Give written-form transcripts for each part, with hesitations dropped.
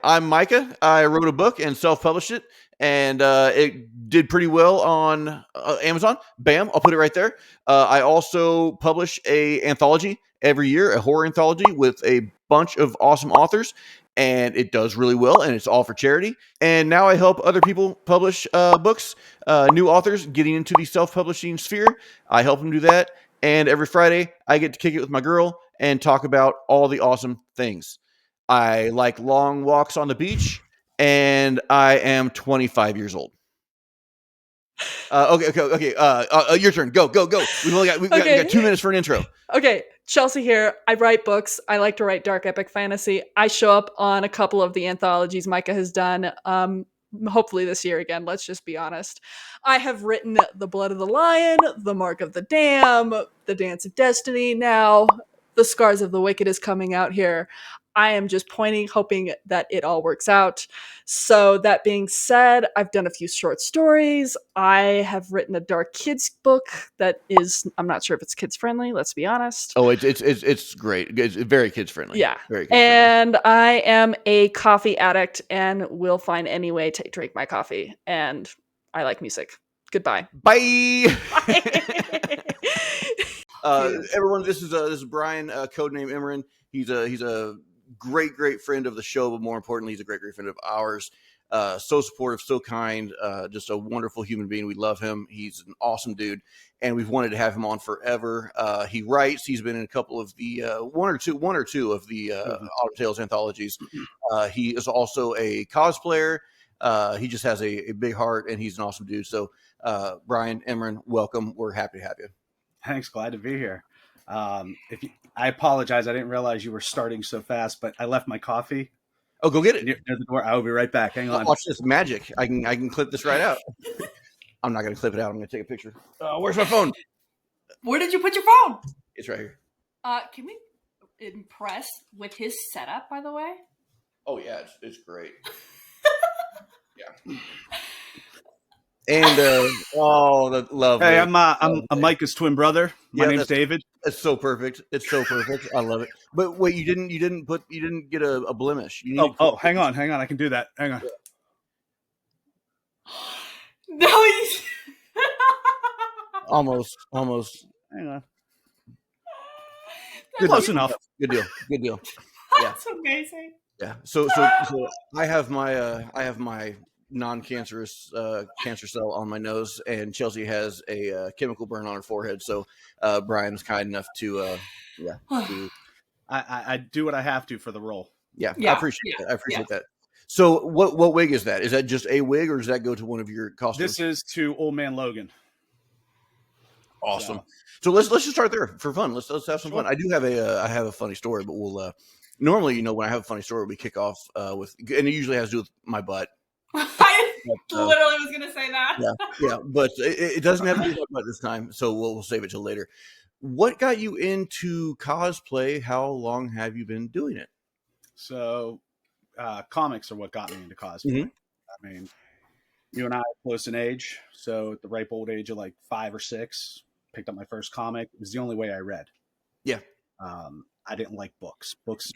I'm Micah. I wrote a book and self-published it, and it did pretty well on Amazon. Bam! I'll put it right there. I also publish a anthology every year, a horror anthology with a bunch of awesome authors, and it does really well, and it's all for charity. And now I help other people publish books, new authors getting into the self-publishing sphere. I help them do that, and every Friday I get to kick it with my girl and talk about all the awesome things. I like long walks on the beach, and I am 25 years old. Okay. Your turn. Go. We got 2 minutes for an intro. Okay, Chelsea here. I write books. I like to write dark epic fantasy. I show up on a couple of the anthologies Micah has done. Hopefully this year again, let's just be honest. I have written The Blood of the Lion, The Mark of the Dam, The Dance of Destiny. Now, The Scars of the Wicked is coming out here. I am just hoping that it all works out. So, that being said, I've done a few short stories. I have written a dark kids book that is, I'm not sure if it's kids friendly, let's be honest. Oh, it's great. It's very kids friendly. Yeah. Very kids friendly. And I am a coffee addict and will find any way to drink my coffee. And I like music. Goodbye. Bye. Everyone, this is Brian, codename Emerin. He's a great friend of the show, but more importantly, he's a great friend of ours. So supportive, so kind, just a wonderful human being. We love him. He's an awesome dude, and we've wanted to have him on forever. He writes. He's been in a couple of the one or two of the Autumn Tales anthologies. He is also a cosplayer. He just has a big heart, and he's an awesome dude. So, Brian, Emerin, welcome. We're happy to have you. Thanks, glad to be here. I apologize. I didn't realize you were starting so fast, but I left my coffee. Oh, go get it. Near the door. I will be right back. Hang on. Watch this magic. I can clip this right out. I'm not going to clip it out. I'm going to take a picture. Where's my phone? Where did you put your phone? It's right here. Can we impress with his setup, by the way? Oh, yeah. It's great. Yeah. And love. Hey, I'm Micah's twin brother. My name's David. It's so perfect. I love it. But wait, you didn't get a blemish. Hang on. I can do that. Hang on. No, he's almost. Hang on. Close enough. Good deal. That's amazing. Yeah. So I have my non-cancerous cancer cell on my nose, and Chelsea has a chemical burn on her forehead. So Brian's kind enough to I do what I have to for the role. Yeah. I appreciate that. So what wig is that? Is that just a wig, or does that go to one of your costumes? This is to Old Man Logan. Awesome. So let's just start there for fun. Let's have some fun. I do have a funny story, but we'll normally, when I have a funny story, we kick off with, and it usually has to do with my butt. I literally was going to say that. Yeah, but it doesn't have to be about this time, so we'll save it till later. What got you into cosplay? How long have you been doing it? So, comics are what got me into cosplay. Mm-hmm. I mean, you and I are close in age, so at the ripe old age of like 5 or 6, picked up my first comic. It was the only way I read. Yeah. I didn't like books. Books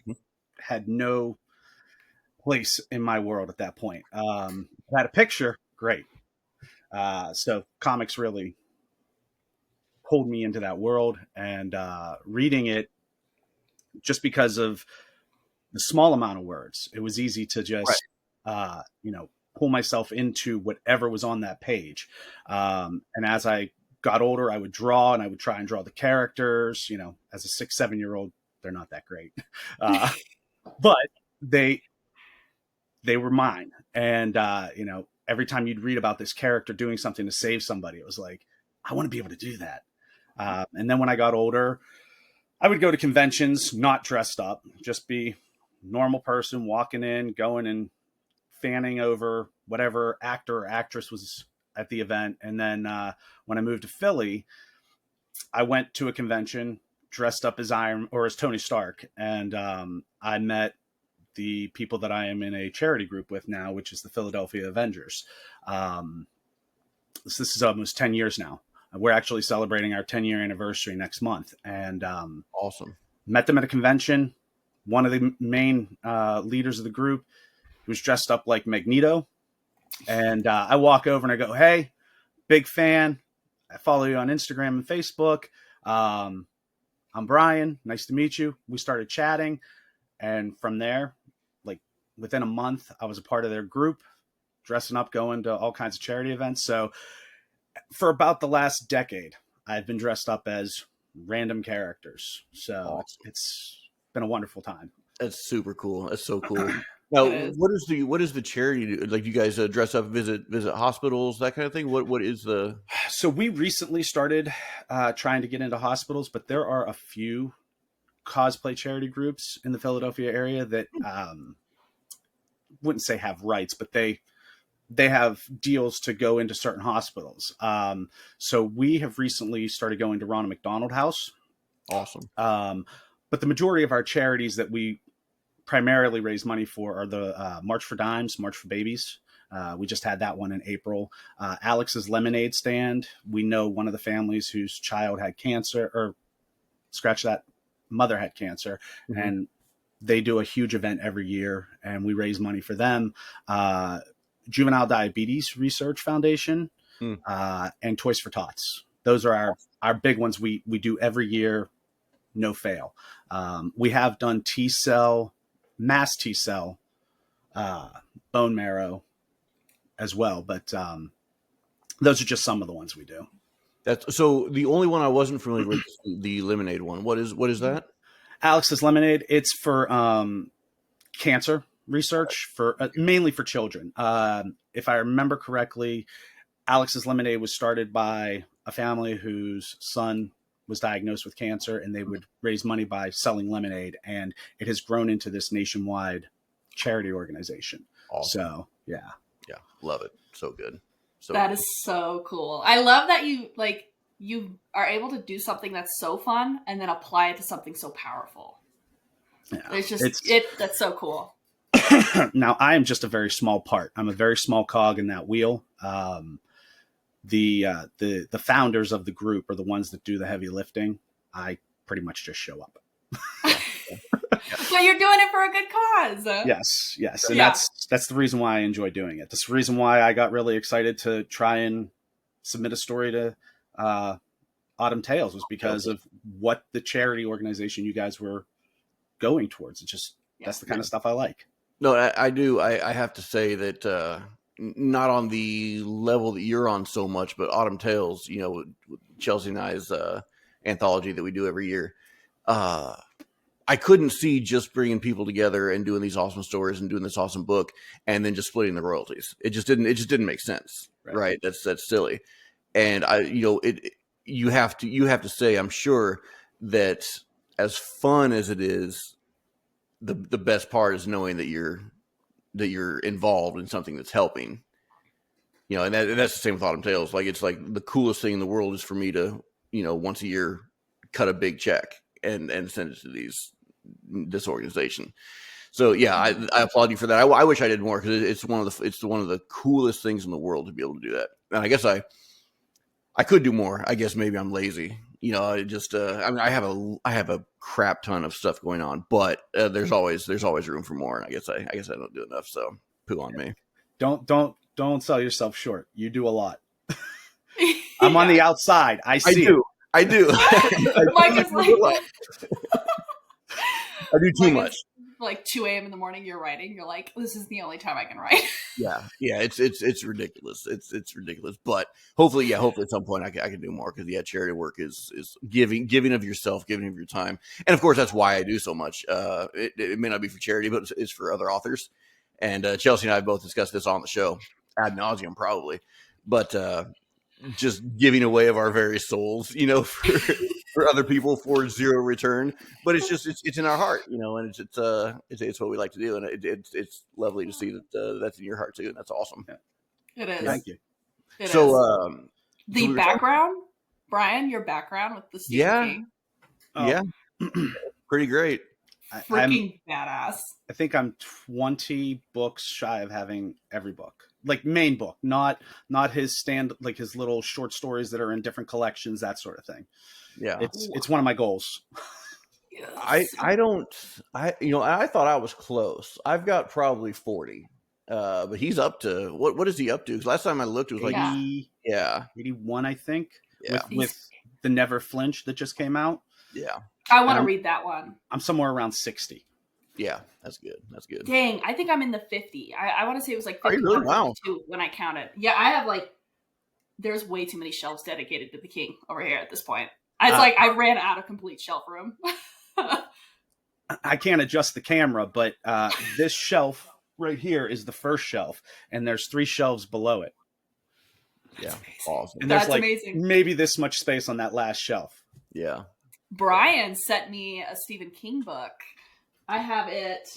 had no place in my world at that point. I had a picture, great. So comics really pulled me into that world, and reading it, just because of the small amount of words, it was easy to just pull myself into whatever was on that page. And as I got older, I would draw, and I would try and draw the characters. As a 6-7-year-old, they're not that great, but they were mine. And, every time you'd read about this character doing something to save somebody, it was like, I want to be able to do that. And then when I got older, I would go to conventions, not dressed up, just be normal person walking in, going and fanning over whatever actor or actress was at the event. And then when I moved to Philly, I went to a convention dressed up as Tony Stark. And I met the people that I am in a charity group with now, which is the Philadelphia Avengers. This is almost 10 years now. We're actually celebrating our 10-year anniversary next month. And awesome. Met them at a convention. One of the main leaders of the group was dressed up like Magneto. And I walk over and I go, "Hey, big fan. I follow you on Instagram and Facebook. I'm Brian. Nice to meet you." We started chatting. And from there, like within a month, I was a part of their group, dressing up, going to all kinds of charity events. So for about the last decade, I've been dressed up as random characters. So Awesome. it's been a wonderful time. That's super cool. That's so cool. Now, what is the charity do? Like, you guys dress up, visit hospitals, that kind of thing? What is the? So we recently started trying to get into hospitals, but there are a few cosplay charity groups in the Philadelphia area that wouldn't say have rights, but they have deals to go into certain hospitals. So we have recently started going to Ronald McDonald House. Awesome. But the majority of our charities that we primarily raise money for are the March for Dimes, March for Babies. We just had that one in April. Alex's Lemonade Stand. We know one of the families whose child had cancer, or scratch that, mother had cancer. Mm-hmm. And they do a huge event every year, and we raise money for them. Juvenile Diabetes Research Foundation, and Toys for Tots. Those are our big ones we do every year, no fail. We have done T-cell, mass T-cell, bone marrow as well, but those are just some of the ones we do. That's so. The only one I wasn't familiar with is the Lemonade one. What is that? Alex's Lemonade. It's for cancer research, for mainly for children. If I remember correctly, Alex's Lemonade was started by a family whose son was diagnosed with cancer, and they would raise money by selling lemonade, and it has grown into this nationwide charity organization. Awesome. So yeah, love it. So good. So that is so cool. I love that you are able to do something that's so fun and then apply it to something so powerful. Yeah, that's so cool. Now, I am just a very small part. I'm a very small cog in that wheel. The founders of the group are the ones that do the heavy lifting. I pretty much just show up. So you're doing it for a good cause. Yes. And that's the reason why I enjoy doing it. That's the reason why I got really excited to try and submit a story to Autumn Tales, was because of what the charity organization you guys were going towards. It's just, that's the kind of stuff I like. No, I do. I have to say that not on the level that you're on so much, but Autumn Tales, Chelsea and I's anthology that we do every year. I couldn't see just bringing people together and doing these awesome stories and doing this awesome book and then just splitting the royalties. It just didn't make sense. Right? That's silly. And you have to say, I'm sure that as fun as it is, the best part is knowing that you're involved in something that's helping, and that's the same with Autumn Tales. Like, it's like the coolest thing in the world is for me to, once a year, cut a big check and send it to this organization. So yeah, I applaud you for that. I wish I did more, because it's one of the coolest things in the world to be able to do that. And I guess I could do more. I guess maybe I'm lazy. I have a crap ton of stuff going on, but there's always room for more. And I guess I don't do enough. So poo on me. Don't sell yourself short. You do a lot. I'm on the outside. I do. I do too much. Like 2 a.m. in the morning, you're writing. You're like, this is the only time I can write. Yeah. It's ridiculous. It's ridiculous. But hopefully at some point I can do more, because charity work is giving of yourself, giving of your time, and of course that's why I do so much. It may not be for charity, but it's for other authors. And Chelsea and I both discussed this on the show ad nauseum, probably, but just giving away of our very souls, for other people for zero return. But it's in our heart, and it's what we like to do, and it's lovely to see that that's in your heart too, and that's awesome. It is. Thank you. The background, Brian, your background with the Stephen King. Yeah, pretty great. Freaking badass. I think I'm 20 books shy of having every book, like main book, not his like his little short stories that are in different collections, that sort of thing. Yeah, it's one of my goals. Yes. I thought I was close. I've got probably 40. But he's up to what is he up to? Because last time I looked, it was like 81, I think. Yeah. With the Never Flinch that just came out. Yeah. I want to read that one. I'm somewhere around 60. Yeah, that's good. That's good. Dang, I think I'm in the 50. I want to say it was like 51 really? Wow. 52 when I counted. Yeah, I have like, there's way too many shelves dedicated to the king over here at this point. It's like I ran out of complete shelf room. I can't adjust the camera, but this shelf right here is the first shelf, and there's 3 shelves below it. Yeah, awesome. And there's That's like amazing. maybe this much space on that last shelf. Yeah. Brian sent me a Stephen King book. I have it.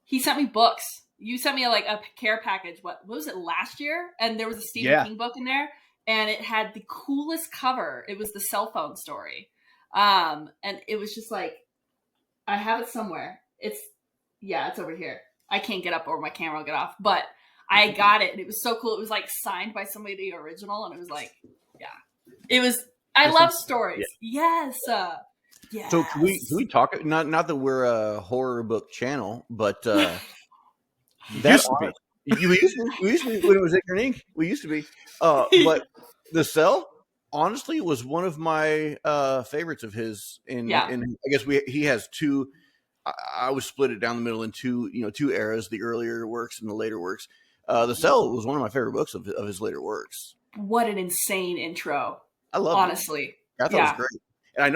He sent me books. You sent me like a care package. What was it, last year? And there was a Stephen King book in there, and it had the coolest cover. It was the cell phone story. And it was just like, I have it somewhere. It's over here. I can't get up or my camera will get off, but I got it. And it was so cool. It was like signed by somebody, the original. And it was like, it was, I love stories. Yeah. Yes. Yes. So can we talk? Not that we're a horror book channel, but that used to be. We used to be when it was Ichor Ink. We used to be. But The Cell, honestly, was one of my favorites of his. And I guess he has 2. I would split it down the middle in 2 eras: the earlier works and the later works. The Cell was one of my favorite books of his later works. What an insane intro! I love honestly. I thought it was great. And I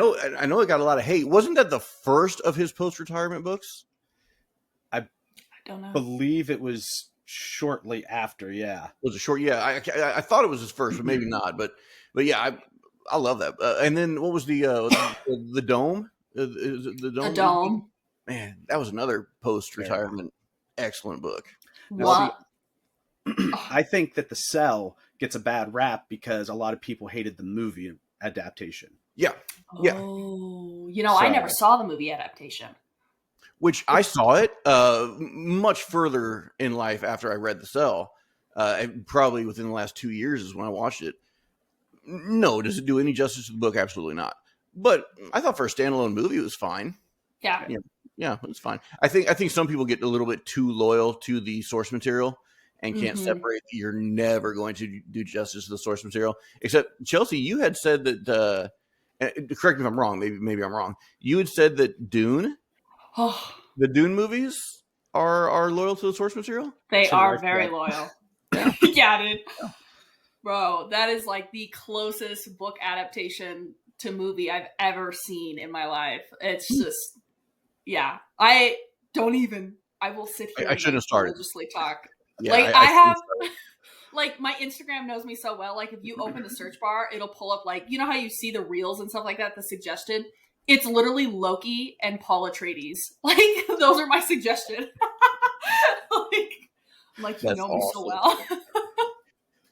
know it got a lot of hate. Wasn't that the first of his post-retirement books? I don't know. Believe it was shortly after. Yeah, was it short? Yeah, I thought it was his first, but maybe not. But yeah, I love that. And then what was the Dome? Is it the Dome? The Dome. Man, that was another post-retirement excellent book. What? I think that The Cell gets a bad rap because a lot of people hated the movie adaptation. Yeah. Oh, I never saw the movie adaptation. Which I saw it much further in life after I read The Cell. Probably within the last 2 years is when I watched it. No, does it do any justice to the book? Absolutely not. But I thought for a standalone movie, it was fine. Yeah. Yeah, it's fine. I think some people get a little bit too loyal to the source material and can't separate. You're never going to do justice to the source material. Except Chelsea, you had said that. Correct me if I'm wrong. Maybe I'm wrong. You had said that Dune, the Dune movies, are loyal to the source material. They are very loyal. Yeah, dude. Bro, that is like the closest book adaptation to movie I've ever seen in my life. It's just. Yeah, I will sit here. I shouldn't have started. Religiously talk. Yeah, like I have, like my Instagram knows me so well. Like if you open the search bar, it'll pull up like how you see the reels and stuff like that. The suggested, it's literally Loki and Paul Atreides. Like those are my suggestion. like you know me so well.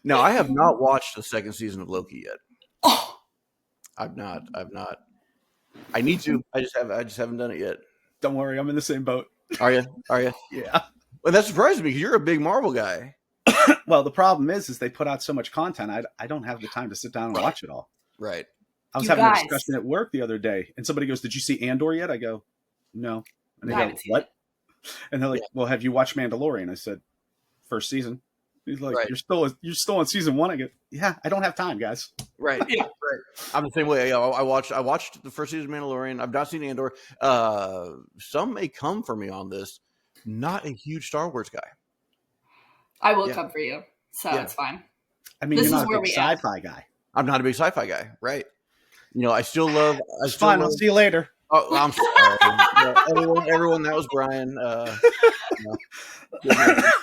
No, I have not watched the second season of Loki yet. Oh, I've not. I need to. I just haven't done it yet. Don't worry, I'm in the same boat. Are you? Yeah. Well, that surprises me because you're a big Marvel guy. Well, the problem is they put out so much content. I don't have the time to sit down and watch it all. Right. I was having a discussion at work the other day, and somebody goes, "Did you see Andor yet?" I go, "No." And they go, "What?" And they're like, "Well, have you watched Mandalorian?" I said, "First season." He's like, "You're still on season 1." I go, "Yeah, I don't have time, guys." Right. Yeah. Right. I'm the same way. I watched the first season of Mandalorian. I've not seen Andor. Some may come for me on this. Not a huge Star Wars guy. I will come for you, so it's fine. I mean, you're not a big sci-fi guy. I'm not a big sci-fi guy, right? I still love. It's fine. I'll see you later. Oh, I'm sorry. Everyone, that was Brian.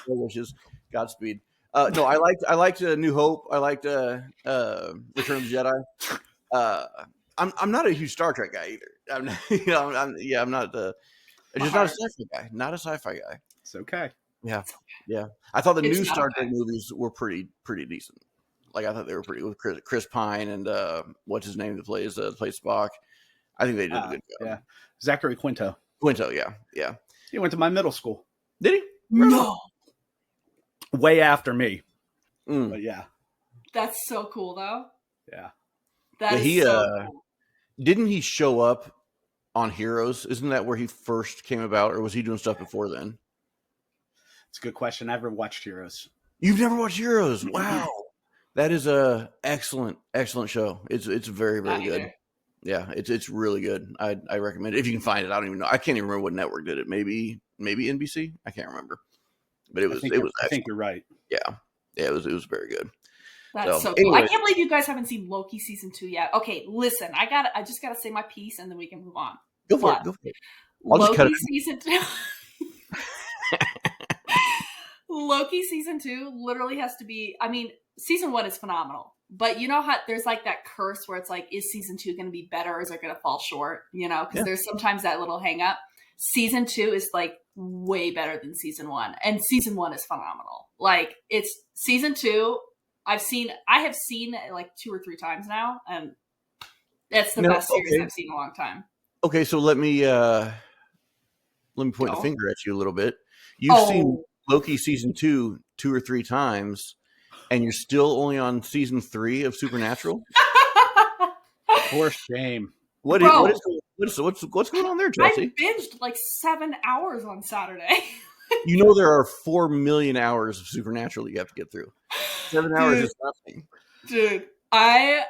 Wishes. Godspeed. No, I liked New Hope. I liked Return of the Jedi. I'm not a huge Star Trek guy either. I'm not. Just not a sci-fi guy. Not a sci-fi guy. It's okay. Yeah. I thought the new Star Trek movies were pretty decent. Like I thought they were pretty with Chris Pine and what's his name that plays Spock. I think they did a good job. Yeah, Zachary Quinto. Yeah. He went to my middle school. Did he? No. Way after me. But yeah. That's so cool, though. Yeah. That is so cool. Didn't he show up on Heroes? Isn't that where he first came about, or was he doing stuff before then? It's a good question. I've never watched Heroes. You've never watched Heroes? Wow. That is a excellent show. It's very, very good. Either. Yeah, it's really good. I recommend it if you can find it. I don't even know. I can't even remember what network did it. Maybe NBC. I can't remember. But it was. I think you're right. Yeah, it was very good. That's so cool. Anyways. I can't believe you guys haven't seen Loki season 2 yet. Okay, listen, I just gotta say my piece and then we can move on. Go for it. I'll just cut Loki it. season 2. Loki season 2 literally has to be. I mean, season 1 is phenomenal, but you know how there's like that curse where it's like, is season 2 going to be better, or is it going to fall short? You know, because there's sometimes that little hang up. Season 2 is like way better than season 1, and season 1 is phenomenal. Like, it's season 2. I have seen it like 2 or 3 times now, and it's the best series I've seen in a long time. Okay, so let me point the finger at you a little bit. You've seen Loki season 2 or 3 times, and you're still only on season 3 of Supernatural. For shame. What's going on there, Chelsea? I binged like 7 hours on Saturday. You know there are 4 million hours of Supernatural you have to get through. 7 hours is nothing. Dude, I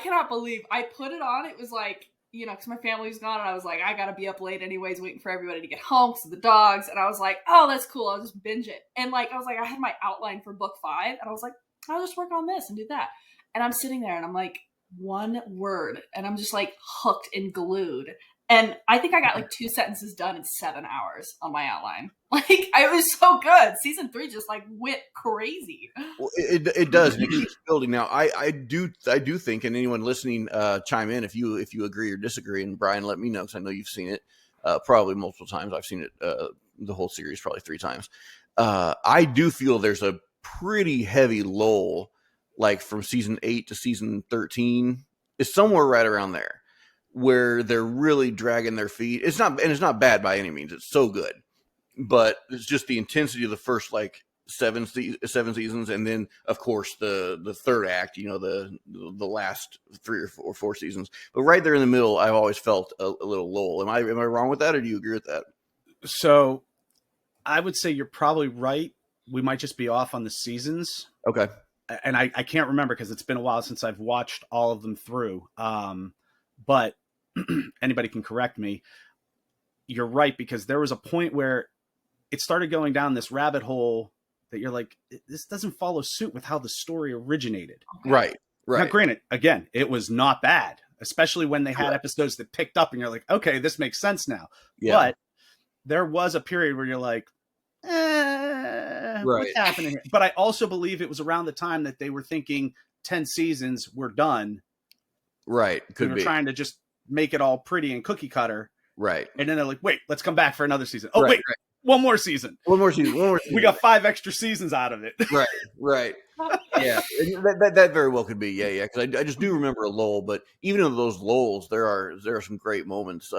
cannot believe I put it on. It was like, you know, because my family was gone, and I was like, I gotta be up late anyways, waiting for everybody to get home because of the dogs. And I was like, oh, that's cool. I'll just binge it. And like, I was like, I had my outline for book 5, and I was like, I'll just work on this and do that. And I'm sitting there, and I'm like, one word, and I'm just like hooked and glued. And I think I got like 2 sentences done in 7 hours on my outline. Like, it was so good. Season 3 just like went crazy. Well, it does, and it keeps building. Now, I do think, and anyone listening, chime in if you agree or disagree. And Brian, let me know, because I know you've seen it probably multiple times. I've seen it the whole series probably 3 times. I do feel there's a pretty heavy lull, like from season 8 to season 13. It's somewhere right around there, where they're really dragging their feet. It's not bad by any means. It's so good, but it's just the intensity of the first like 7 seasons, and then of course the third act. You know, the last 3 or 4 seasons. But right there in the middle, I've always felt a little lull. Am I wrong with that, or do you agree with that? So, I would say you're probably right. We might just be off on the seasons. Okay. And I can't remember because it's been a while since I've watched all of them through. But anybody can correct me. You're right, because there was a point where it started going down this rabbit hole that you're like, this doesn't follow suit with how the story originated. Okay. Right. Now, granted, again, it was not bad, especially when they had episodes that picked up and you're like, okay, this makes sense now. Yeah. But there was a period where you're like, what's happening here? But I also believe it was around the time that they were thinking 10 seasons were done. Right. Could be trying to just make it all pretty and cookie cutter. Right. And then they're like, wait, let's come back for another season. Oh, wait, one more season. We got 5 extra seasons out of it. Right. Yeah. That very well could be. Yeah. Because I just do remember a lull, but even in those lulls, there are some great moments.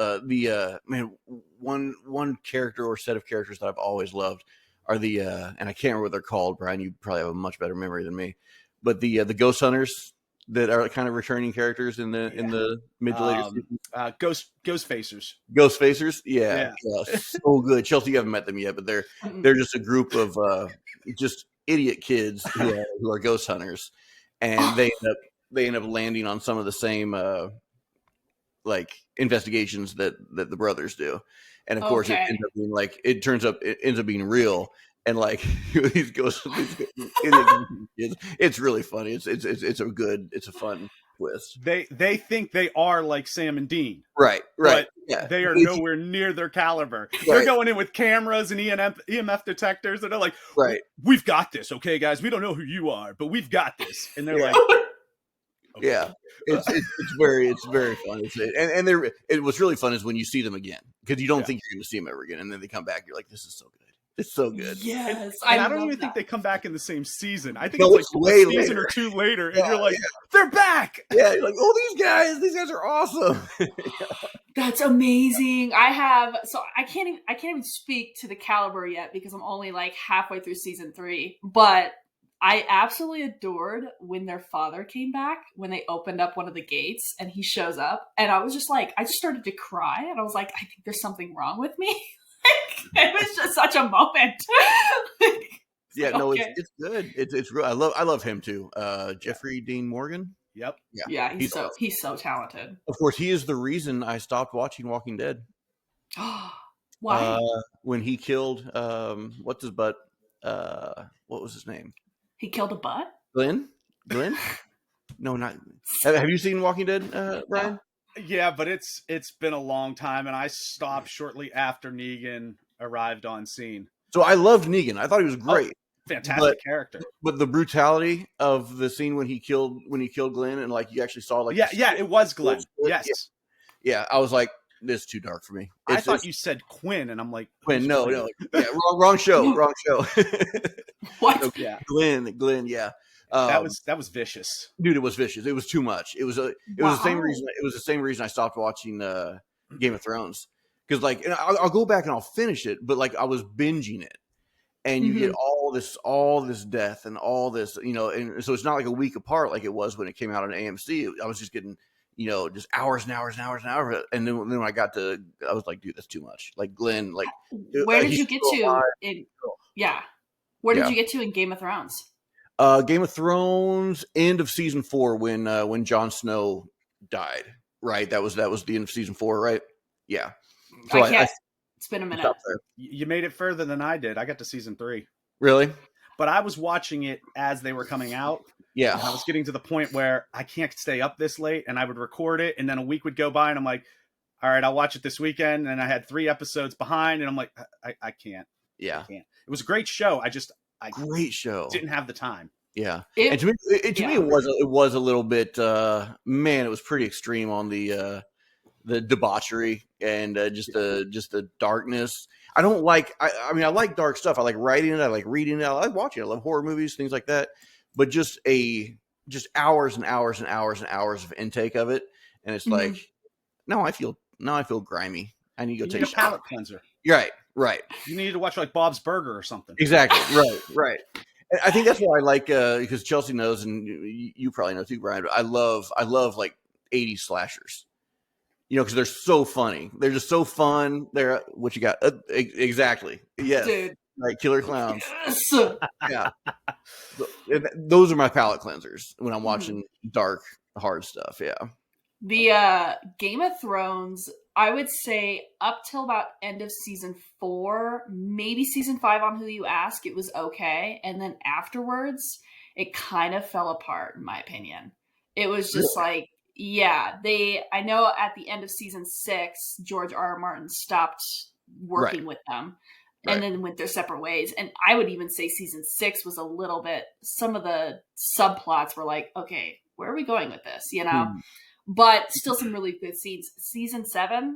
One character or set of characters that I've always loved are the and I can't remember what they're called. Brian, you probably have a much better memory than me, but the ghost hunters that are kind of returning characters in the mid to later seasons. Ghost facers. Yeah. So good. Chelsea, you haven't met them yet, but they're just a group of just idiot kids who are ghost hunters, and they end up landing on some of the same like investigations that the brothers do, and of course it ends up being like it ends up being real. And like these ghosts, it's really funny. It's a fun twist. They think they are like Sam and Dean, right? But they are nowhere near their caliber. Right. They're going in with cameras and EMF detectors, and they're like, we've got this, okay, guys. We don't know who you are, but we've got this. And they're like, okay. Yeah, it's very fun. And what's really fun is when you see them again, because you don't think you're going to see them ever again, and then they come back. You're like, this is so good. It's so good. Yes. And I don't even think they come back in the same season. I think it's like a season or 2 later, and you're like, they're back. Yeah, you're like, oh, these guys are awesome. That's amazing. I can't even speak to the caliber yet because I'm only like halfway through season 3. But I absolutely adored when their father came back, when they opened up one of the gates and he shows up. And I was just like, I just started to cry. And I was like, I think there's something wrong with me. it was just such a moment. Yeah, no, it's good. It's real. I love him too. Jeffrey Dean Morgan. Yep. Yeah, he's awesome. so talented. Of course, he is the reason I stopped watching Walking Dead. Why? When he killed what's his butt? What was his name? He killed a butt? Glenn? No, not. Have you seen Walking Dead, Brian? Yeah, but it's been a long time, and I stopped shortly after Negan arrived on scene. So I loved Negan. I thought he was great. Fantastic character. But the brutality of the scene when he killed Glenn, and like you actually saw like it was Glenn. Yes. Yeah, I was like, this is too dark for me. I thought you said Quinn, and I'm like, Quinn. No, yeah, wrong show. What? No, yeah, Glenn. Yeah, that was vicious, dude. It was vicious. It was too much. It was the same reason. It was the same reason I stopped watching Game of Thrones, because like I'll go back and I'll finish it, but like I was binging it, and you get all this death and all this, and so it's not like a week apart like it was when it came out on AMC. I was just getting, just hours and hours and hours and hours, and then when I got to, I was like, dude, that's too much. Like Glenn, like where did you get to? Where did you get to in Game of Thrones? Game of Thrones, end of season 4 when Jon Snow died. Right, that was the end of season 4, right? Yeah. So it's been a minute. You made it further than I did. I got to season 3. Really? But I was watching it as they were coming out. Yeah. And I was getting to the point where I can't stay up this late, and I would record it, and then a week would go by, and I'm like, all right, I'll watch it this weekend. And I had 3 episodes behind, and I'm like, I can't. Yeah. I can't. It was a great show. Great show. Didn't have the time. Yeah. And to me, it was a little bit, man, it was pretty extreme on the debauchery and just the darkness. I don't like, I mean, I like dark stuff. I like writing it. I like reading it. I like watching it. I love horror movies, things like that. But just hours and hours and hours and hours of intake of it. And it's like, now I feel grimy. I need to go take a palate cleanser. Right. You need to watch like Bob's Burger or something. Exactly. Right. And I think that's why I like, because Chelsea knows, and you probably know too, Brian, but I love like 80s slashers. Because they're so funny. They're just so fun. They're what you got exactly. Yes, dude. Right, killer clowns. Yes. Yeah, those are my palate cleansers when I'm watching dark, hard stuff. Yeah. The Game of Thrones, I would say up till about end of season 4, maybe season 5 on Who You Ask, it was okay, and then afterwards, it kind of fell apart, in my opinion. It was just like. Yeah, I know at the end of season 6, George R.R. Martin stopped working with them and then went their separate ways. And I would even say season 6 was a little bit, some of the subplots were like, okay, where are we going with this? But still some really good scenes. Season 7,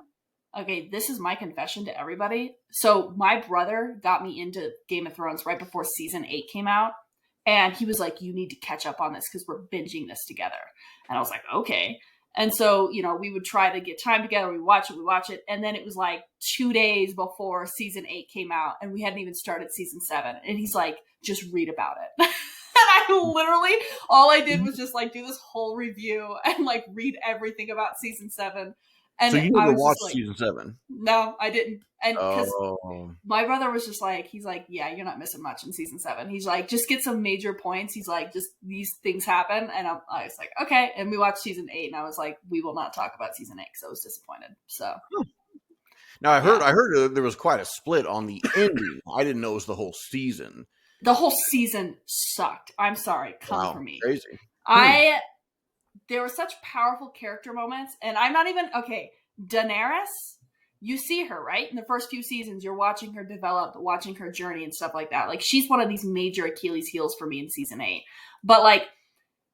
okay, this is my confession to everybody. So my brother got me into Game of Thrones right before season 8 came out. And he was like, you need to catch up on this because we're binging this together. And I was like, okay. And so, we would try to get time together. We watch it. And then it was like 2 days before season 8 came out. And we hadn't even started season 7. And he's like, just read about it. And I literally, all I did was just like do this whole review and like read everything about season 7. And so you never watched like, season 7? No, I didn't. And because my brother was just like, he's like, yeah, you're not missing much in season 7. He's like, just get some major points. He's like, just these things happen. And I was like, okay. And we watched season 8, and I was like, we will not talk about season 8 because I was disappointed. So. Now I heard there was quite a split on the ending. I didn't know it was the whole season. The whole season sucked. I'm sorry. Come for me. Crazy. There were such powerful character moments, and I'm not even okay. Daenerys, you see her right in the first few seasons. You're watching her develop, watching her journey and stuff like that. Like she's one of these major Achilles heels for me in season 8. But like,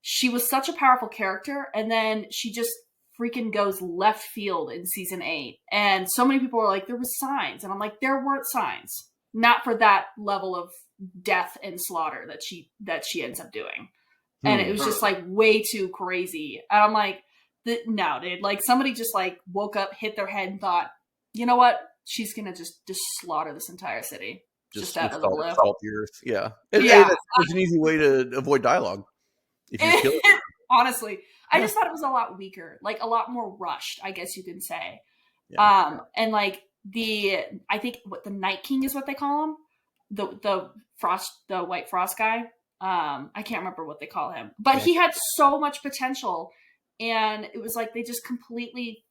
she was such a powerful character, and then she just freaking goes left field in season 8. And so many people were like, there was signs, and I'm like, there weren't signs, not for that level of death and slaughter that she ends up doing. And it was just like way too crazy. And I'm like, no, dude. Like somebody just like woke up, hit their head, and thought, you know what? She's gonna just slaughter this entire city just out of the blue. Salt the earth. Yeah. It's an easy way to avoid dialogue. If you kill it. Honestly, I just thought it was a lot weaker, like a lot more rushed, I guess you can say. Yeah. And like I think what the Night King is what they call him, the White Frost guy. I can't remember what they call him, but he had so much potential, and it was like they just completely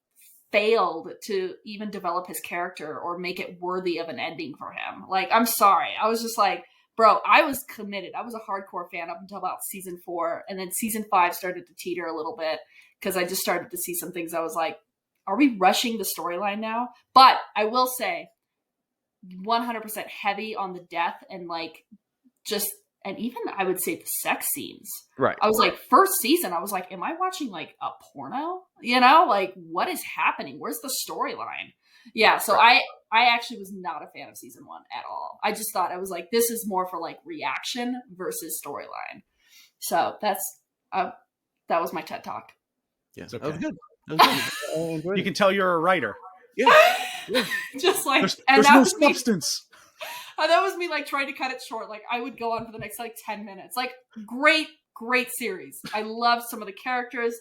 failed to even develop his character or make it worthy of an ending for him. Like, I'm sorry. I was just like, bro, I was committed. I was a hardcore fan up until about season 4. And then season 5 started to teeter a little bit because I just started to see some things. I was like, are we rushing the storyline now? But I will say 100% heavy on the death and like just, and even I would say the sex scenes. Right. I was like, first season, I was like, am I watching like a porno? You know, like what is happening? Where's the storyline? Yeah. So I actually was not a fan of season 1 at all. I just thought I was like, this is more for like reaction versus storyline. So that was my TED Talk. Yeah. It's okay. That was good. That was good. You can tell you're a writer. Yeah. Just like, there's no substance. That was me like trying to cut it short. Like I would go on for the next like 10 minutes. Like great series. I love some of the characters.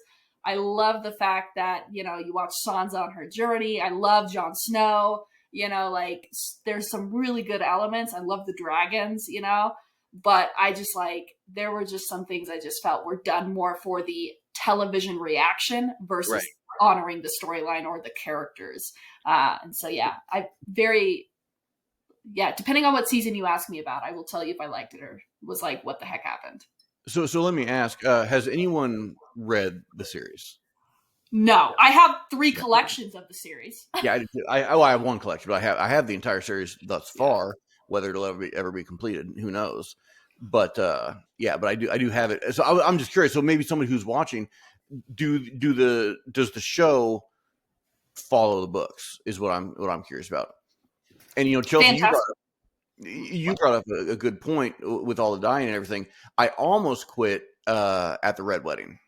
I love the fact that, you know, you watch Sansa on her journey. I love Jon Snow. You know, like there's some really good elements. I love the dragons, you know, but I just like, there were just some things I just felt were done more for the television reaction versus honoring the storyline or the characters. And so, depending on what season you ask me about, I will tell you if I liked it or was like, what the heck happened? So let me ask, has anyone read the series? No, I have 3 collections of the series. Yeah, I have one collection, but I have the entire series thus far. Whether it'll ever be completed, who knows? But I do have it. So I'm just curious. So maybe somebody who's watching, does the show follow the books? Is what I'm curious about. And you know, Chelsea, you brought up a good point with all the dying and everything. I almost quit at the Red Wedding.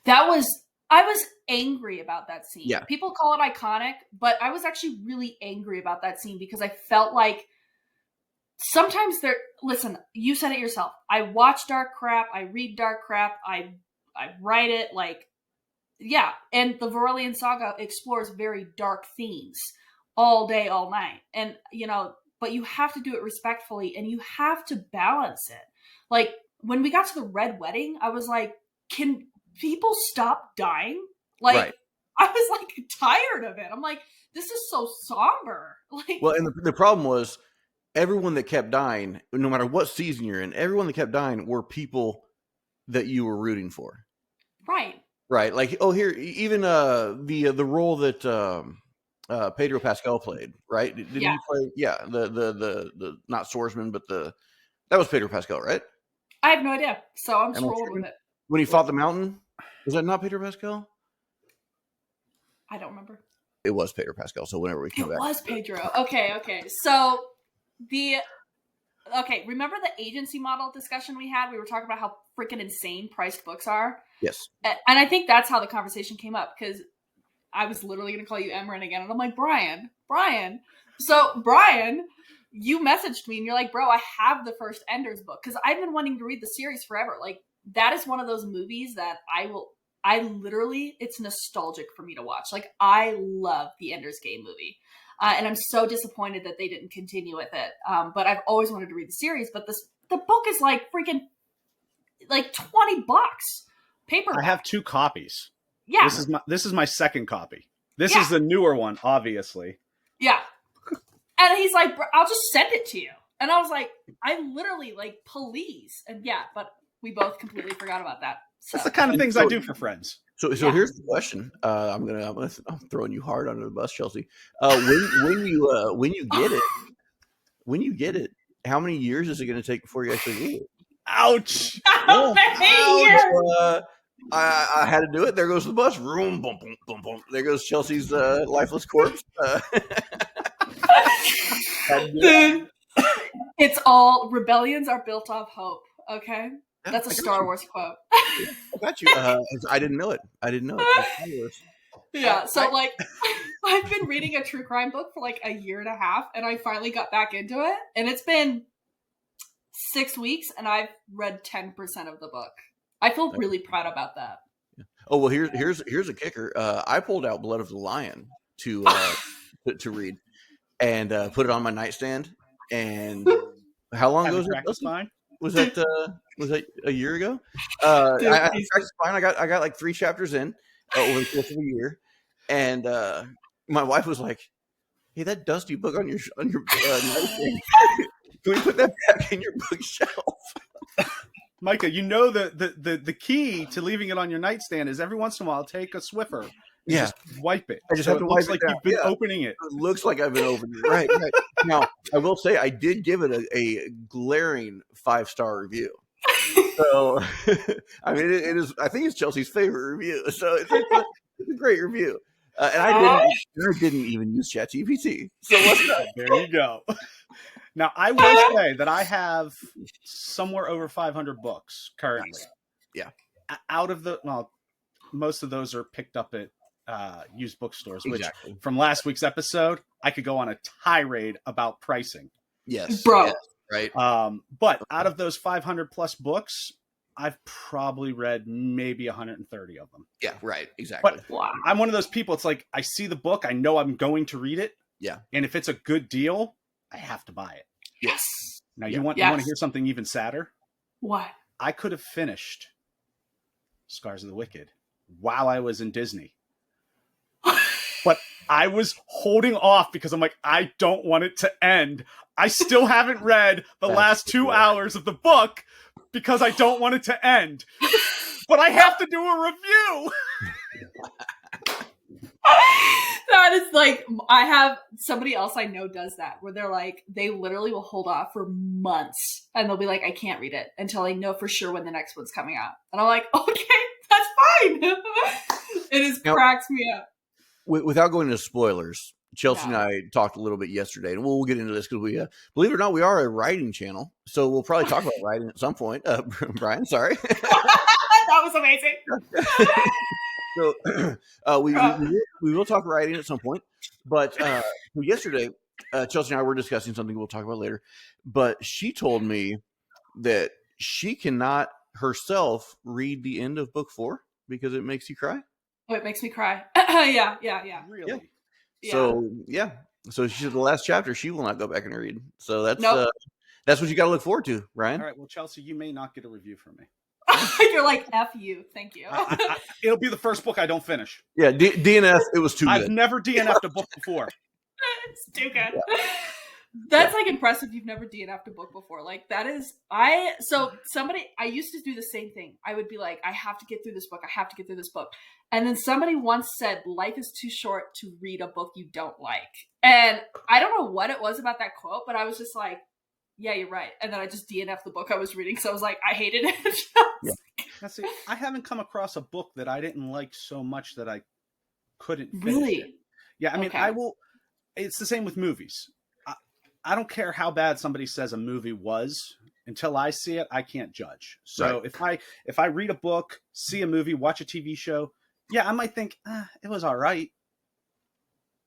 I was angry about that scene. Yeah. People call it iconic, but I was actually really angry about that scene because I felt like sometimes listen, you said it yourself. I watch dark crap. I read dark crap. I write it like, yeah. And the Varillian Saga explores very dark themes all day, all night. And, you know, but you have to do it respectfully and you have to balance it. Like when we got to the Red Wedding, I was like, can people stop dying? Like, I was like tired of it. I'm like, this is so somber. Like, well, and the problem was everyone that kept dying, no matter what season you're in, everyone that kept dying were people that you were rooting for. Right. Like, oh, here, even the role that Pedro Pascal played, right? Didn't he play? Yeah, the not swordsman, but that was Pedro Pascal, right? I have no idea, so I'm just rolling with it. When he fought the mountain, was that not Pedro Pascal? I don't remember. It was Pedro Pascal. So whenever we come back, it was Pedro. Okay. So remember the agency model discussion we had? We were talking about how freaking insane priced books are. Yes, and I think that's how the conversation came up because I was literally going to call you Emerin again. And I'm like, Brian. So Brian, you messaged me and you're like, bro, I have the first Enders book. Cause I've been wanting to read the series forever. Like that is one of those movies that it's nostalgic for me to watch. Like I love the Ender's Game movie. And I'm so disappointed that they didn't continue with it. But I've always wanted to read the series, but the book is like freaking like $20 paperback. I have 2 copies. Yeah. This is my second copy. This is the newer one, obviously. Yeah. And he's like, I'll just send it to you. And I was like, I literally like, please. And yeah, but we both completely forgot about that. So. That's the kind of things I do for friends. So here's the question. I'm throwing you hard under the bus, Chelsea. When you get it, how many years is it going to take before you actually read it? Ouch! How many years? I had to do it. There goes the bus. Room, boom, boom, boom, boom. There goes Chelsea's lifeless corpse. Dude, it's all rebellions are built off hope. Okay, that's a Star Wars quote. I got you. I didn't know it. Yeah, so like, I've been reading a true crime book for like a year and a half, and I finally got back into it, and it's been 6 weeks, and I've read 10% of the book. I feel really proud about that. Oh well, here's a kicker. I pulled out Blood of the Lion to to read, and put it on my nightstand. And how long ago was that? Was that a year ago? Dude, I practiced fine. I got like 3 chapters in over the course of a year, and my wife was like, "Hey, that dusty book on your nightstand, can we put that back in your bookshelf?" Micah, you know the key to leaving it on your nightstand is every once in a while take a Swiffer and just wipe it. I just have to wipe it like down. you've been opening it. It looks like I've been opening it. Right. Now, I will say I did give it a glaring 5-star review. So, I mean, it is. I think it's Chelsea's favorite review. So it's a great review. And I didn't even use ChatGPT. So what's that? There you go. Now, I will say that I have somewhere over 500 books currently. Nice. Yeah. Out of most of those are picked up at used bookstores, which Exactly. from last week's episode, I could go on a tirade about pricing. Yes. Bro. Yes, right. But out of those 500 plus books, I've probably read maybe 130 of them. Yeah, right. Exactly. But I'm one of those people. It's like I see the book, I know I'm going to read it. Yeah. And if it's a good deal, I have to buy it. Yes. Now you want to hear something even sadder? What? I could have finished Scars of the Wicked while I was in Disney. But I was holding off because I'm like, I don't want it to end. I still haven't read the last 2 hours of the book because I don't want it to end. But I have to do a review. That is like, I have somebody else I know does that, where they're like, they literally will hold off for months and they'll be like, I can't read it until I know for sure when the next one's coming out. And I'm like, okay, that's fine. Cracks me up. Without going into spoilers, Chelsea and I talked a little bit yesterday, and we'll get into this because we, believe it or not, we are a writing channel. So we'll probably talk about writing at some point. Brian, sorry. That was amazing. So we will talk writing at some point. But yesterday, Chelsea and I were discussing something we'll talk about later. But she told me that she cannot herself read the end of book 4 because it makes you cry. Oh, it makes me cry. Yeah. Really? Yeah. So she said the last chapter she will not go back and read. So that's what you got to look forward to, Ryan. All right. Well, Chelsea, you may not get a review from me. You're like, F you. Thank you. It'll be the first book I don't finish. Yeah, DNF. It was too good. I've never DNF'd a book before. It's too good. Yeah. That's like impressive. You've never DNF'd a book before. Like that is, I used to do the same thing. I would be like, I have to get through this book. I have to get through this book. And then somebody once said, life is too short to read a book you don't like. And I don't know what it was about that quote, but I was just like, yeah, you're right. And then I just DNF'd the book I was reading. So I was like, I hated it. Now, see, I haven't come across a book that I didn't like so much that I couldn't finish really it. Yeah, I mean, I will. It's the same with movies. I don't care how bad somebody says a movie was. Until I see it, I can't judge. So if I read a book, see a movie, watch a TV show, yeah, I might think it was all right,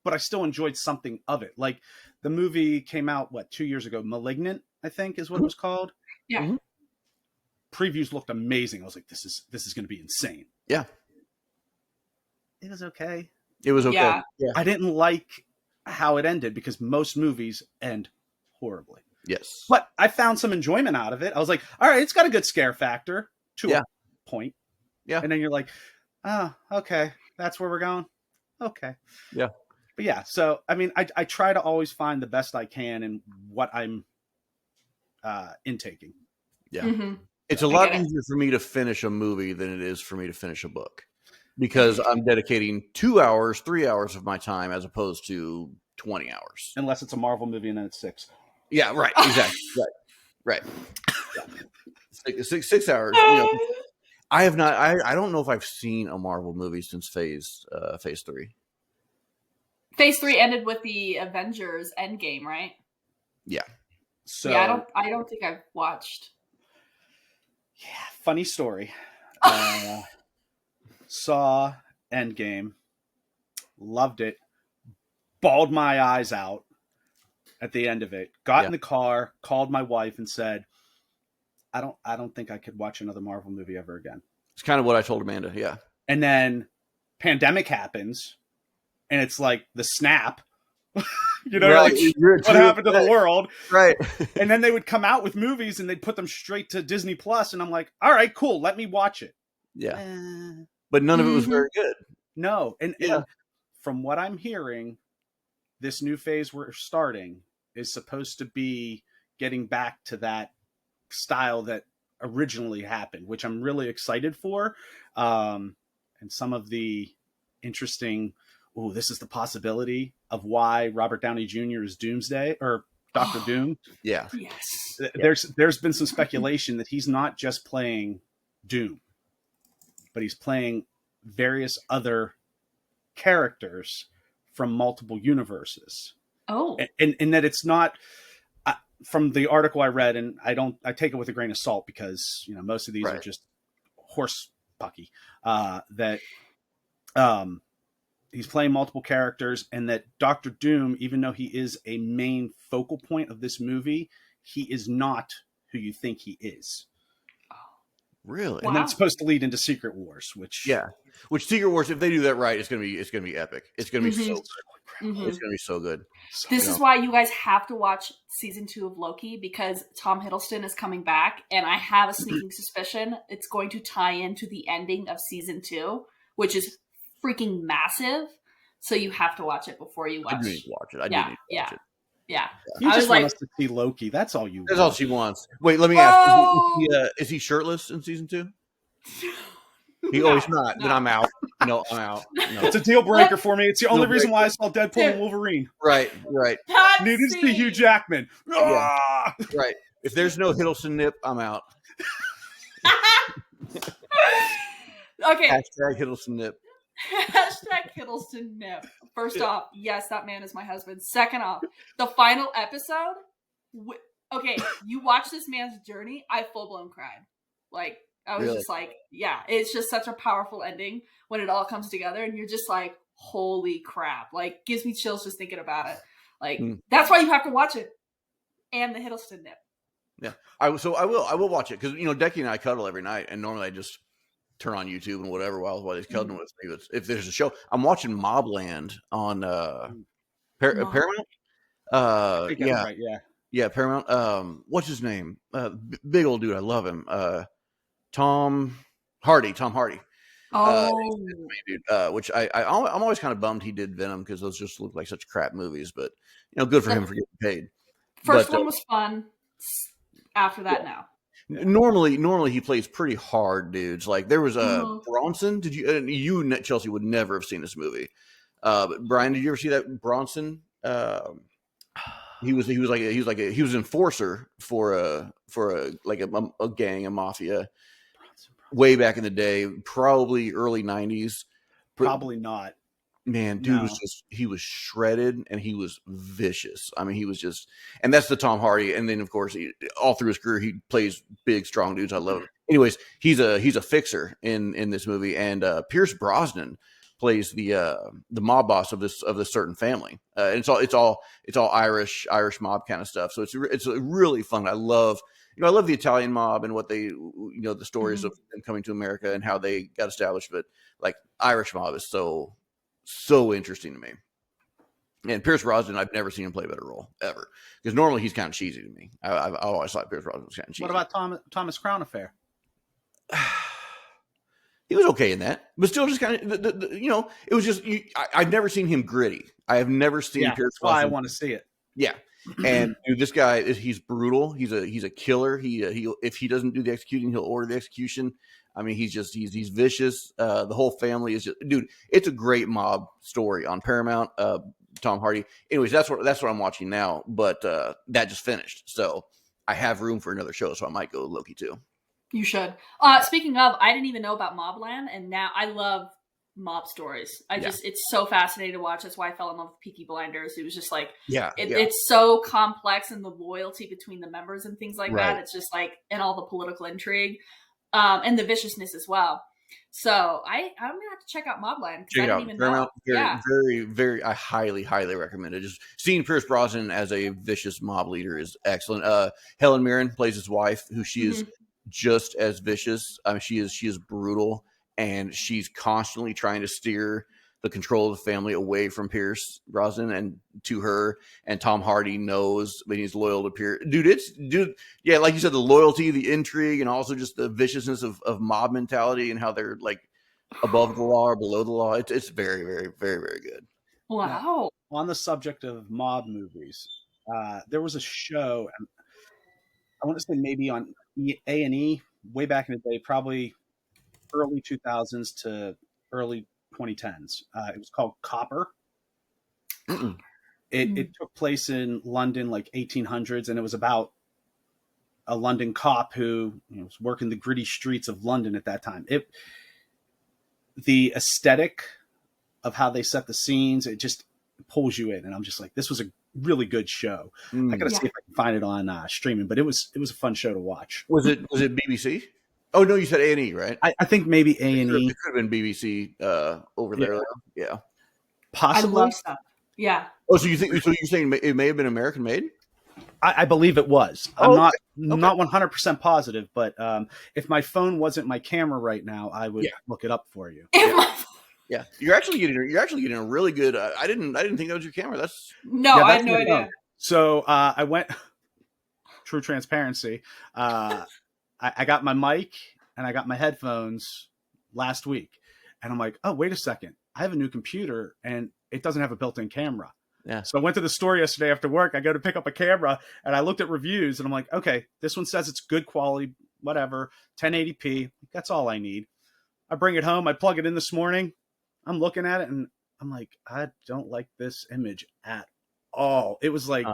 but I still enjoyed something of it. Like the movie came out 2 years ago, Malignant, I think is what it was called. Yeah. Mm-hmm. Previews looked amazing. I was like, this is going to be insane. Yeah. It was okay. It was okay. Yeah. I didn't like how it ended because most movies end horribly. Yes. But I found some enjoyment out of it. I was like, all right, it's got a good scare factor to a point. Yeah. And then you're like, oh, okay, that's where we're going. Okay. Yeah. But yeah, so, I mean, I try to always find the best I can in what I'm intaking. Yeah. Mm-hmm. It's a lot easier for me to finish a movie than it is for me to finish a book because I'm dedicating 2 hours, 3 hours of my time as opposed to 20 hours. Unless it's a Marvel movie and then it's 6. Yeah, right. Exactly. Right. Yeah. 6 hours. You know, I have not. I don't know if I've seen a Marvel movie since Phase 3. Phase 3 ended with the Avengers Endgame, right? Yeah. So yeah, I don't think I've watched. Yeah, funny story. Saw Endgame, loved it, bawled my eyes out at the end of it. Got in the car, called my wife, and said, "I don't think I could watch another Marvel movie ever again." It's kind of what I told Amanda. Yeah. And then pandemic happens, and it's like the snap. You know, Right. like You're what true. happened to the world? Right. And then they would come out with movies and they'd put them straight to Disney Plus, and I'm like, all right, cool, let me watch it. Yeah. But none of it was very good. No. And Yeah. from what I'm hearing, this new phase we're starting is supposed to be getting back to that style that originally happened, which I'm really excited for. And some of the interesting, this is the possibility of why Robert Downey Jr. is Doomsday or Dr. Doom. Yeah. Yes. There's been some speculation that he's not just playing Doom, but he's playing various other characters from multiple universes. Oh. And that it's not, from the article I read, and I take it with a grain of salt because, you know, most of these are just horse pucky, that he's playing multiple characters, and that Dr. Doom, even though he is a main focal point of this movie, he is not who you think he is. Really? And then it's supposed to lead into Secret Wars, which Secret Wars, if they do that right, it's gonna be epic. It's gonna be so good. Mhm. It's gonna be so good. This is why you guys have to watch season 2 of Loki, because Tom Hiddleston is coming back, and I have a sneaking suspicion it's going to tie into the ending of season 2, which is freaking massive. So you have to watch it before you watch. I do need to watch it. I do need to watch it. Yeah. You just want us to see Loki. That's all you. That's all she wants. Wait, let me ask: is he shirtless in season 2? He's not. No. Then I'm out. No, I'm out. No. It's a deal breaker for me. It's the only reason why I saw Deadpool and Wolverine. Right. Needed to see Hugh Jackman. Yeah. Right. If there's no Hiddleston-Nip, I'm out. Okay. Hashtag Hiddleston-Nip. Hashtag Hiddleston-Nip. First off, yes, that man is my husband. Second off, the final episode. Okay, you watch this man's journey. I full blown cried. Like, I was just like, yeah, it's just such a powerful ending when it all comes together, and you're just like, holy crap! Like, gives me chills just thinking about it. Like, that's why you have to watch it. And the Hiddleston-Nip. Yeah, I will watch it because, you know, Decky and I cuddle every night, and normally I just turn on YouTube and whatever while he's cuddling with me. But if there's a show, I'm watching Mobland on Paramount. Paramount. What's his name? Big old dude. I love him. Tom Hardy. Dude, which I'm always kind of bummed he did Venom, because those just look like such crap movies. But, you know, good for him for getting paid. First one was fun. After that, now. Normally he plays pretty hard dudes. Like there was Bronson. Did you Chelsea would never have seen this movie. But Brian, did you ever see that Bronson? He was an enforcer for a gang, a mafia, way back in the day, probably early 90s. Probably not. Man, dude he was shredded, and he was vicious. I mean, he was just, and that's the Tom Hardy. And then of course, all through his career, he plays big, strong dudes. I love him. Anyways, he's a fixer in this movie, and Pierce Brosnan plays the mob boss of this certain family. And it's all Irish mob kind of stuff. So it's really fun. I love the Italian mob and what they, the stories of them coming to America and how they got established. But like Irish mob is so interesting to me. And Pierce Brosnan, I've never seen him play a better role ever, because normally he's kind of cheesy to me. I've always thought Pierce Brosnan was kind of cheesy. What about Thomas Crown Affair? He was okay in that, but still just kind of, it was just, I've never seen him gritty. I have never seen Pierce Brosnan. I want to see it. Yeah. And dude, this guy, he's brutal. He's a killer. He if he doesn't do the executing, he'll order the execution. I mean, he's vicious. The whole family is just, dude, it's a great mob story on Paramount. Tom Hardy. Anyways, that's what I'm watching now, but that just finished. So I have room for another show, so I might go Loki too. You should. Speaking of, I didn't even know about Mobland, and now I love mob stories. It's so fascinating to watch. That's why I fell in love with Peaky Blinders. It was just like, it's so complex, and the loyalty between the members and things like that. It's just like, and all the political intrigue, and the viciousness as well. So I'm gonna have to check out Mobland. Check it out. Paramount, very, very. I highly recommend it. Just seeing Pierce Brosnan as a vicious mob leader is excellent. Helen Mirren plays his wife, who she is just as vicious. I mean, she is brutal, and she's constantly trying to steer the control of the family away from Pierce Brosnan and to her. And Tom Hardy knows that he's loyal to Pierce. Dude, yeah, like you said, the loyalty, the intrigue, and also just the viciousness of mob mentality and how they're like above the law or below the law. It's very, very, very, very good. Wow. Now, on the subject of mob movies, there was a show, I want to say maybe on A&E way back in the day, probably early 2000s to early 2010s. It was called Copper. It took place in London, like 1800s, and it was about a London cop who was working the gritty streets of London at that time. The aesthetic of how they set the scenes, it just pulls you in, and I'm just like, this was a really good show. I gotta see if I can find it on streaming, but it was a fun show to watch. Was it BBC? Oh no, you said A&E, right? I think maybe A&E. It could have been BBC over there. Though. Yeah, possibly. I love stuff. Yeah. Oh, so you're saying it may have been American made? I believe it was. I'm not 100% positive, but if my phone wasn't my camera right now, I would look it up for you. Yeah, you're actually getting a really good. I didn't think that was your camera. That's I had no idea. So I went. True transparency. I got my mic and I got my headphones last week, and I'm like, oh, wait a second, I have a new computer and it doesn't have a built-in camera. Yeah. So I went to the store yesterday after work. I go to pick up a camera and I looked at reviews and I'm like, okay, this one says it's good quality, whatever, 1080p. That's all I need. I bring it home. I plug it in this morning. I'm looking at it and I'm like, I don't like this image at all. It was like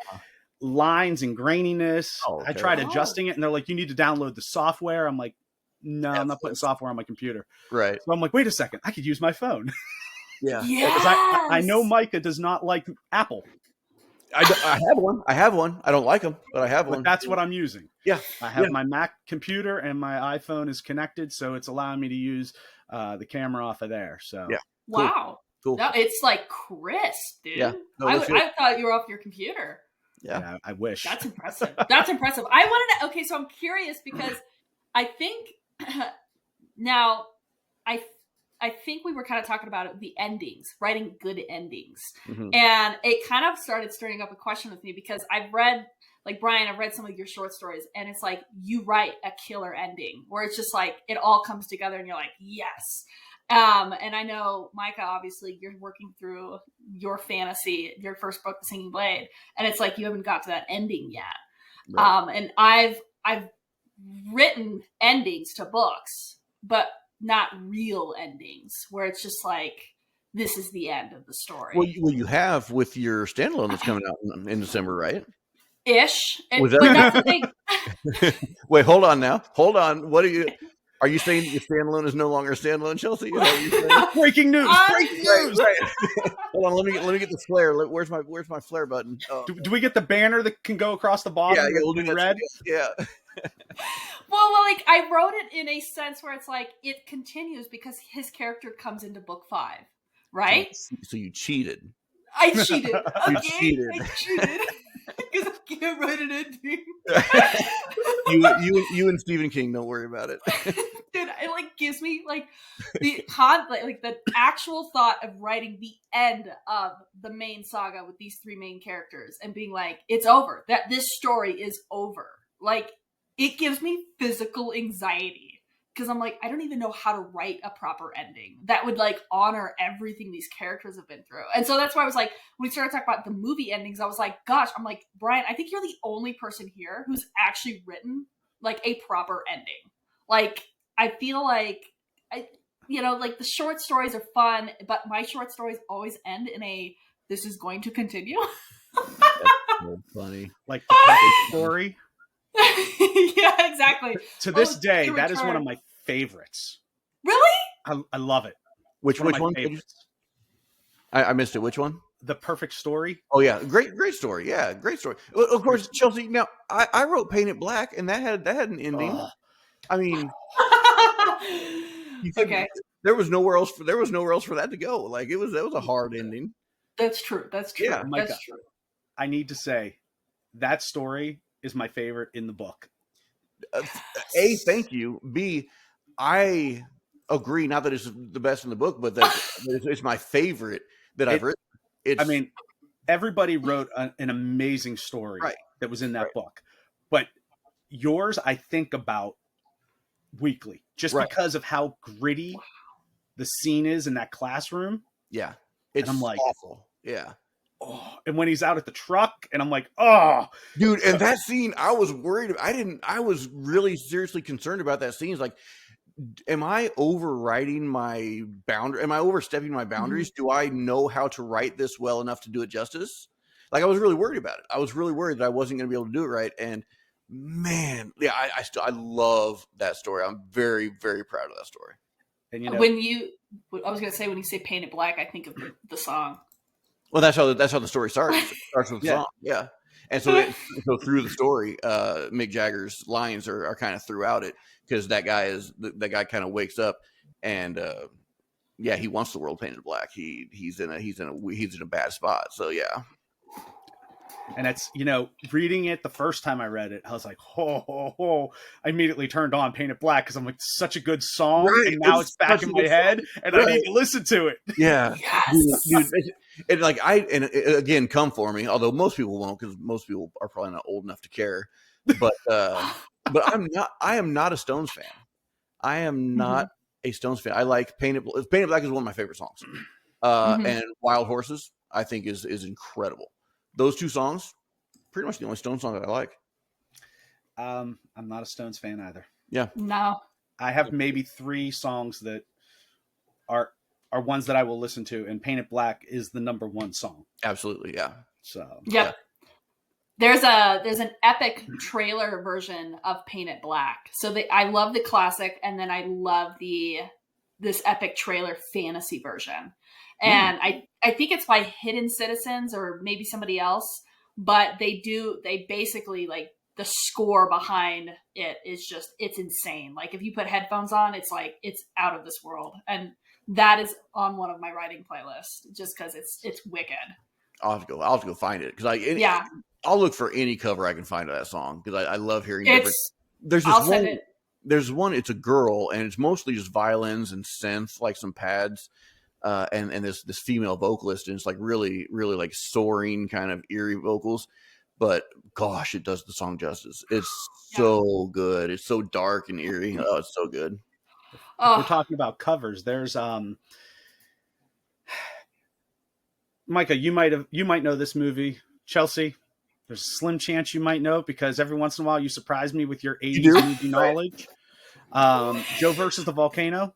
lines and graininess. Oh, okay. I tried adjusting it and they're like, you need to download the software. I'm like, no, I'm not putting software on my computer. Right. So I'm like, wait a second, I could use my phone. Yeah. Because I know Micah does not like Apple. I have one. I don't like them, but I have one. But that's what I'm using. Yeah. I have my Mac computer and my iPhone is connected, so it's allowing me to use the camera off of there. So yeah. Wow. Cool. No, it's like crisp, dude. Yeah. No, I thought you were off your computer. Yeah, I wish. That's impressive. That's impressive. I wanted to. Okay, so I'm curious because I think now I think we were kind of talking about the endings, writing good endings, and it kind of started stirring up a question with me because I've read, like Brian, I've read some of your short stories, and it's like you write a killer ending where it's just like it all comes together, and you're like, yes. And I know, Micah, obviously you're working through your fantasy, your first book, The Singing Blade, and it's like you haven't got to that ending yet. Right. And I've written endings to books, but not real endings where it's just like, this is the end of the story. Well, you have with your standalone that's coming out in December, right? Ish. Was that- but that's the thing. Wait, hold on now. Hold on. Are you saying your standalone is no longer a standalone, Chelsea? Is that what you're saying? Breaking news! Breaking news! Right. Hold on, let me get the flare. Where's my flare button? Oh. Do we get the banner that can go across the bottom? Yeah, we'll do that. Red. Yeah. Well, like I wrote it in a sense where it's like it continues because his character comes into book 5, right? So you cheated. I cheated. Okay? You cheated. I cheated because I can't write an ending. you and Stephen King, don't worry about it. Dude, it like gives me like the like the actual thought of writing the end of the main saga with these 3 main characters and being like, it's over. That this story is over. Like it gives me physical anxiety because I'm like, I don't even know how to write a proper ending that would like honor everything these characters have been through. And so that's why I was like, when we started talking about the movie endings, I was like, gosh, I'm like, Brian, I think you're the only person here who's actually written like a proper ending. Like, I feel like like the short stories are fun, but my short stories always end in a, this is going to continue. That's so funny. Like the perfect story. Yeah, exactly. To this day, that is one of my favorites. Really? I love it. Which one? I missed it. Which one? The Perfect Story. Oh yeah, great story. Yeah, great story. Of course, Chelsea. Now I wrote Paint It Black, and that had an ending. I mean, okay. There was nowhere else for that to go. Like that was a hard ending. That's true. Yeah, Micah, that's true. I need to say that story is my favorite in the book. A, thank you. B, I agree. Not that it's the best in the book, but that it's my favorite that I've written. I mean, everybody wrote an amazing story that was in that book, but yours I think about weekly just because of how gritty the scene is in that classroom. Yeah, it's I'm like, awful. Yeah. Oh, and when he's out at the truck, and I'm like, oh, dude, and that scene, I was worried. I was really seriously concerned about that scene. It's like, am I overriding my boundary? Am I overstepping my boundaries? Do I know how to write this well enough to do it justice? Like, I was really worried about it. I was really worried that I wasn't going to be able to do it right. And man, yeah, I love that story. I'm very, very proud of that story. And I was going to say, when you say Paint It Black, I think of the song. Well, that's how the story starts. It starts with the song, yeah. And so through the story, Mick Jagger's lines are kind of throughout it, because that guy kind of wakes up and he wants the world painted black. He's in a bad spot. So yeah. And it's, reading it the first time I read it, I was like, I immediately turned on Paint It Black because I'm like, such a good song. Right. And now it's back in my head and I need to listen to it. Yeah. Yes. Dude, and like, again, come for me, although most people won't, because most people are probably not old enough to care. But I am not a Stones fan. I am not a Stones fan. I like Paint It Black is one of my favorite songs. And Wild Horses, I think is incredible. Those two songs, pretty much the only Stones song that I like. I'm not a Stones fan either. Yeah. No. I have maybe 3 songs that are ones that I will listen to, and Paint It Black is the number 1 song. Absolutely, yeah. So yep. Yeah. There's an epic trailer version of Paint It Black. So I love the classic, and then I love this epic trailer fantasy version. And I think it's by Hidden Citizens or maybe somebody else, but they basically, like, the score behind it is just, it's insane. Like, if you put headphones on, it's like, it's out of this world. And that is on one of my writing playlists just because it's wicked. I'll have to go find it, because I'll look for any cover I can find of that song, because I love hearing different. There's one. It's a girl, and it's mostly just violins and synth, like some pads. And this female vocalist, and it's like really, really like soaring kind of eerie vocals, but gosh, it does the song justice. It's so good. It's so dark and eerie. Oh, it's so good. We're talking about covers. There's Micah, you might know this movie. Chelsea, there's a slim chance you might know, because every once in a while you surprise me with your 80s movie knowledge. Joe versus the Volcano.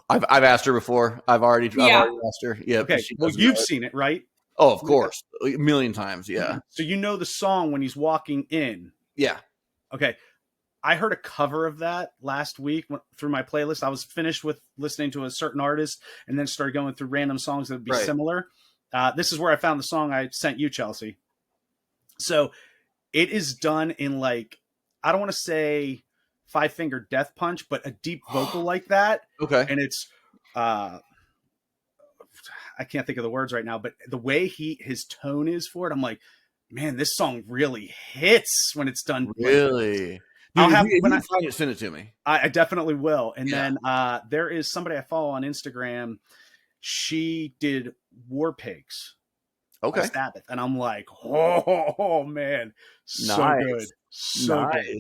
I've asked her before. I've already asked her. Yeah. Okay. Well, you've seen it, right? Oh, of course, a million times. Yeah. So you know the song when he's walking in. Yeah. Okay. I heard a cover of that last week through my playlist. I was finished with listening to a certain artist and then started going through random songs that would be similar. This is where I found the song I sent you, Chelsea. So it is done in, like, I don't want to say 5-finger death punch, but a deep vocal like that. Okay. And it's I can't think of the words right now, but the way his tone is for it, I'm like, man, this song really hits when it's done. Really? I'll have when I find it, send it to me. I definitely will. And then there is somebody I follow on Instagram. She did War Pigs. Okay. Sabbath. And I'm like, oh man, so good. So good.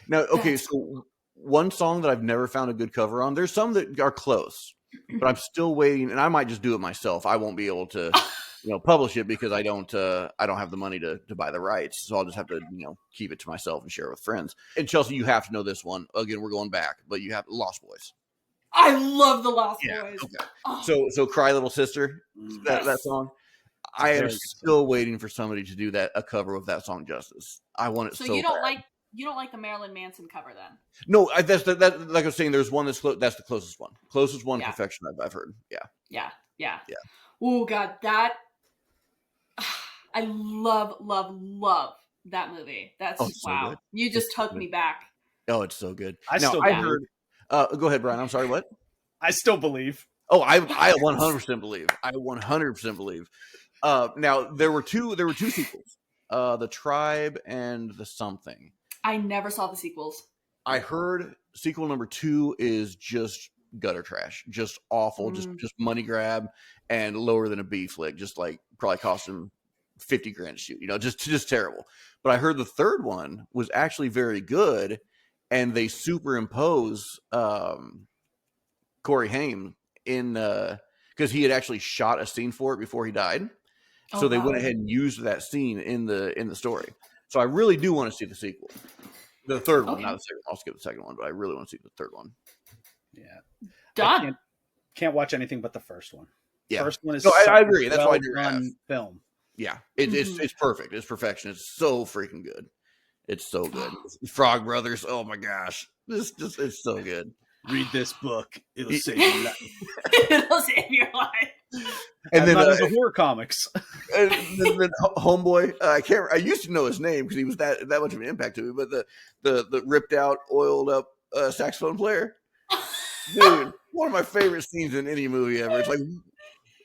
Now, okay, so one song that I've never found a good cover on, there's some that are close, but I'm still waiting, and I might just do it myself. I won't be able to, publish it, because I don't have the money to buy the rights. So I'll just have to, keep it to myself and share it with friends. And Chelsea, you have to know this one. Again, we're going back, but you have Lost Boys. I love the Lost Boys. Okay. Oh. So Cry Little Sister, that song. I am still waiting for somebody to do a cover of that song justice. I want it so you don't bad. You don't like the Marilyn Manson cover, then? No, that's like I was saying. There's one that's the closest one. Perfection I've heard. Yeah. Oh God, that I love that movie. That's wow. So you just took me back. Oh, it's so good. I heard. Go ahead, Brian. I'm sorry. What? I still believe. Oh, I 100% believe. I 100% believe. Now there were two sequels. The Tribe and the Something. I never saw the sequels. I heard sequel number 2 is just gutter trash, just awful, just money grab and lower than a B flick, just like probably cost him $50,000 to shoot, you know, just terrible. But I heard the third one was actually very good, and they superimpose Corey Haim in because he had actually shot a scene for it before he died. So they went ahead and used that scene in the story. So I really do want to see the sequel. The third one, not the second one. I'll skip the second one, but I really want to see the third one. Yeah. Done. Can't watch anything but the first one. Yeah. First one is no, I agree. That's why I do film. Yeah. It's perfect. It's perfection. It's so freaking good. It's so good. Frog Brothers. Oh my gosh. It's so good. Read this book. It'll save your life. It'll save your life. And then there's the horror comics. and then Homeboy, I used to know his name because he was that much of an impact to me. But the ripped out, oiled up saxophone player, dude, one of my favorite scenes in any movie ever. It's like,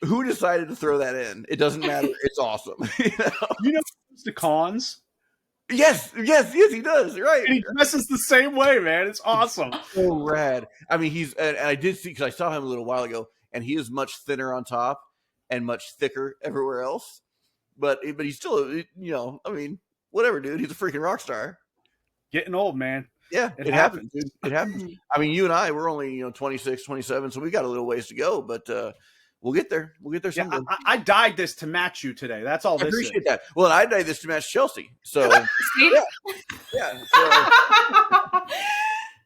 who decided to throw that in? It doesn't matter. It's awesome. You know, the cons. Yes, he does. Right. And he dresses the same way, man. It's awesome. So rad. I mean, and I did see, because I saw him a little while ago, and he is much thinner on top and much thicker everywhere else. But he's still, you know, I mean, whatever, dude. He's a freaking rock star. Getting old, man. Yeah, it happens, dude. It happens. I mean, you and I, we're only, 26, 27, so we got a little ways to go, but we'll get there. We'll get there someday. Yeah, I dyed this to match you today. That's all. I appreciate that. Well, I dyed this to match Chelsea. So yeah. So,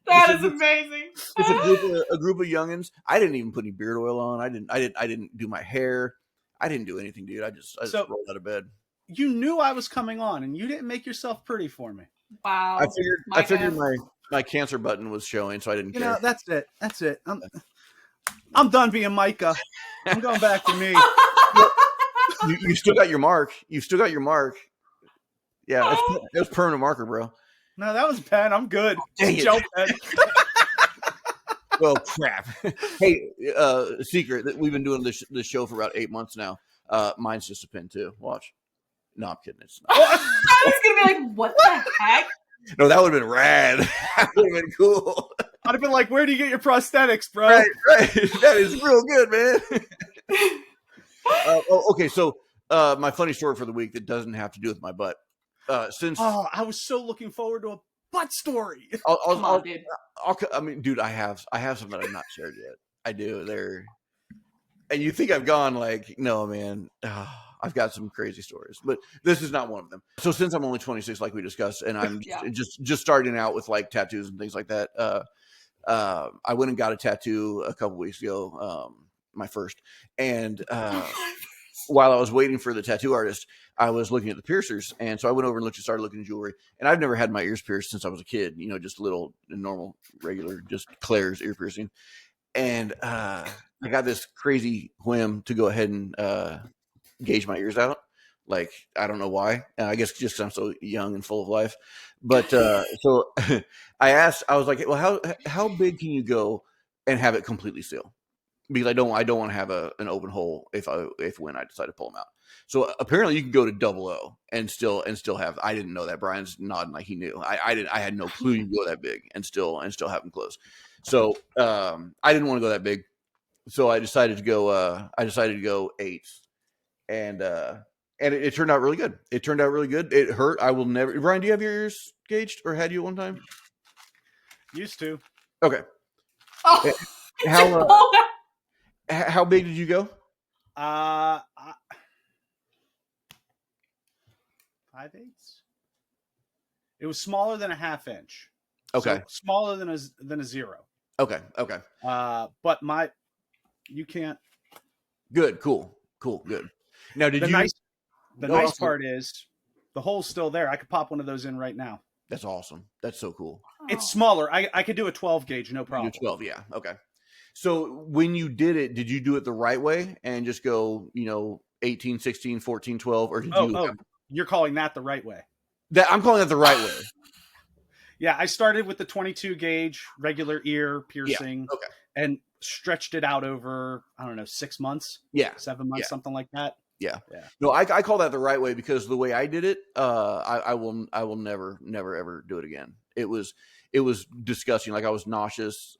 that is amazing. It's a group of youngins. I didn't even put any beard oil on. I didn't do my hair. I didn't do anything, dude. I just rolled out of bed. You knew I was coming on, and you didn't make yourself pretty for me. Wow. I figured my cancer button was showing, so I didn't care. That's it. I'm done being Micah. I'm going back to me. You still got your mark. Yeah, it was permanent marker, bro. No, that was pen. I'm good. Dang it. Gel pen. Well, crap. Hey, secret that we've been doing this show for about 8 months now. Mine's just a pen too. Watch. No, I'm kidding. It's not. I was gonna be like, what the heck? No, that would have been rad. That would have been cool. I'd have been like, where do you get your prosthetics, bro? Right. That is real good, man. Okay, so my funny story for the week that doesn't have to do with my butt. I was so looking forward to a butt story. Come on, dude. I mean, dude, I have something that I've not shared yet. I do. And you think I've gone like, no, man. I've got some crazy stories, but this is not one of them. So since I'm only 26, like we discussed, and I'm just starting out with like tattoos and things like that, I went and got a tattoo a couple weeks ago, my first. And while I was waiting for the tattoo artist, I was looking at the piercers. And so I went over and started looking at jewelry. And I've never had my ears pierced since I was a kid, just a little normal, regular, just Claire's ear piercing. And I got this crazy whim to go ahead and gauge my ears out. Like, I don't know why. I guess just 'cause I'm so young and full of life. But so I was like, well, how big can you go and have it completely sealed? Because I don't want to have an open hole when I decide to pull them out. So apparently you can go to 00 and still have. I didn't know that. Brian's nodding like he knew. I had no clue you could go that big and still have them closed. So I didn't want to go that big. So I decided to go 8. And it turned out really good. It hurt. I will never. Brian, do you have your ears gauged, or had you at one time? Used to. Okay. Oh, How big did you go? 5/8. It was smaller than a 1/2 inch. Okay. So smaller than a 0. Okay. But you can't. Good. Cool. Good. Now, The nice part is the hole's still there. I could pop one of those in right now. That's awesome. That's so cool. It's smaller. I could do a 12 gauge, no problem. 12, yeah. Okay. So when you did it, did you do it the right way and just go, 18, 16, 14, 12, or did you? You're calling that the right way? I'm calling that the right way. Yeah, I started with the 22 gauge regular ear piercing, and stretched it out over 6 months, 7 months, something like that. Yeah. No, I call that the right way because the way I did it, I will never ever do it again. It was disgusting. Like, I was nauseous.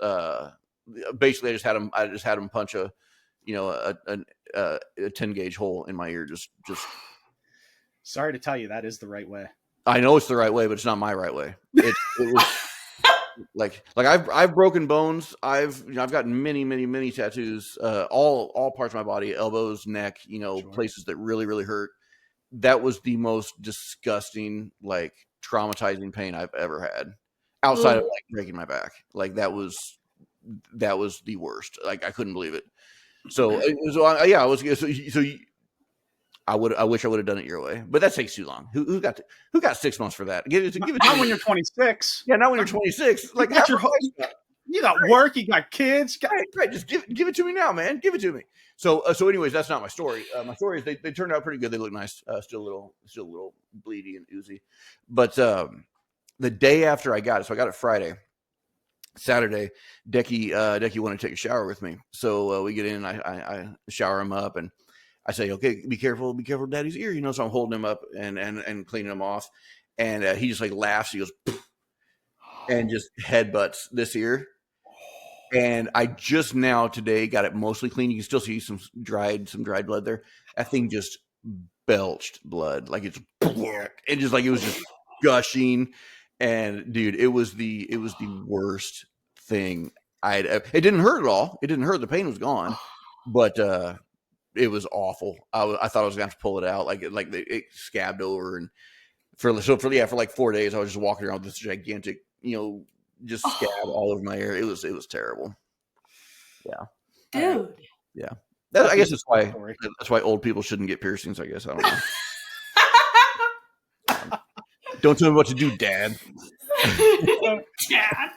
basically I just had him punch a 10 gauge hole in my ear. Just Sorry to tell you, that is the right way. I know it's the right way, but it's not my right way. It was like I've broken bones. I've gotten many tattoos, all parts of my body, elbows, neck, Sure. places that really, really hurt. That was the most disgusting, like traumatizing pain I've ever had, outside of like breaking my back. Like that was the worst. Like I couldn't believe it. So yeah, I was I wish I would have done it your way, but that takes too long. Who got 6 months for that? Give it to Not me. when you're 26. Yeah, not when you're 26. Like you got work, you got kids. Right. Just give it to me now, man. Give it to me. So anyways, that's not my story. My story is they turned out pretty good. They look nice. Still a little bleedy and oozy. But the day after I got it, so I got it Friday. Saturday, Decky wanted to take a shower with me. So we get in, I shower him up, and I say, okay, be careful, Daddy's ear, So I'm holding him up and cleaning him off, and he just like laughs. He goes, and just headbutts this ear. And I just now today got it mostly clean. You can still see some dried blood there. That thing just belched blood, like it's and just like it was just gushing. And dude, it was the worst thing it didn't hurt at all. It didn't hurt. The pain was gone, but it was awful. I thought I was going to have to pull it out. Like it scabbed over, and for like 4 days, I was just walking around with this gigantic, just scab all over my ear. It was terrible. Yeah, dude. Yeah, I guess that's why old people shouldn't get piercings. I guess I don't know. Don't tell me what to do, Dad. Dad.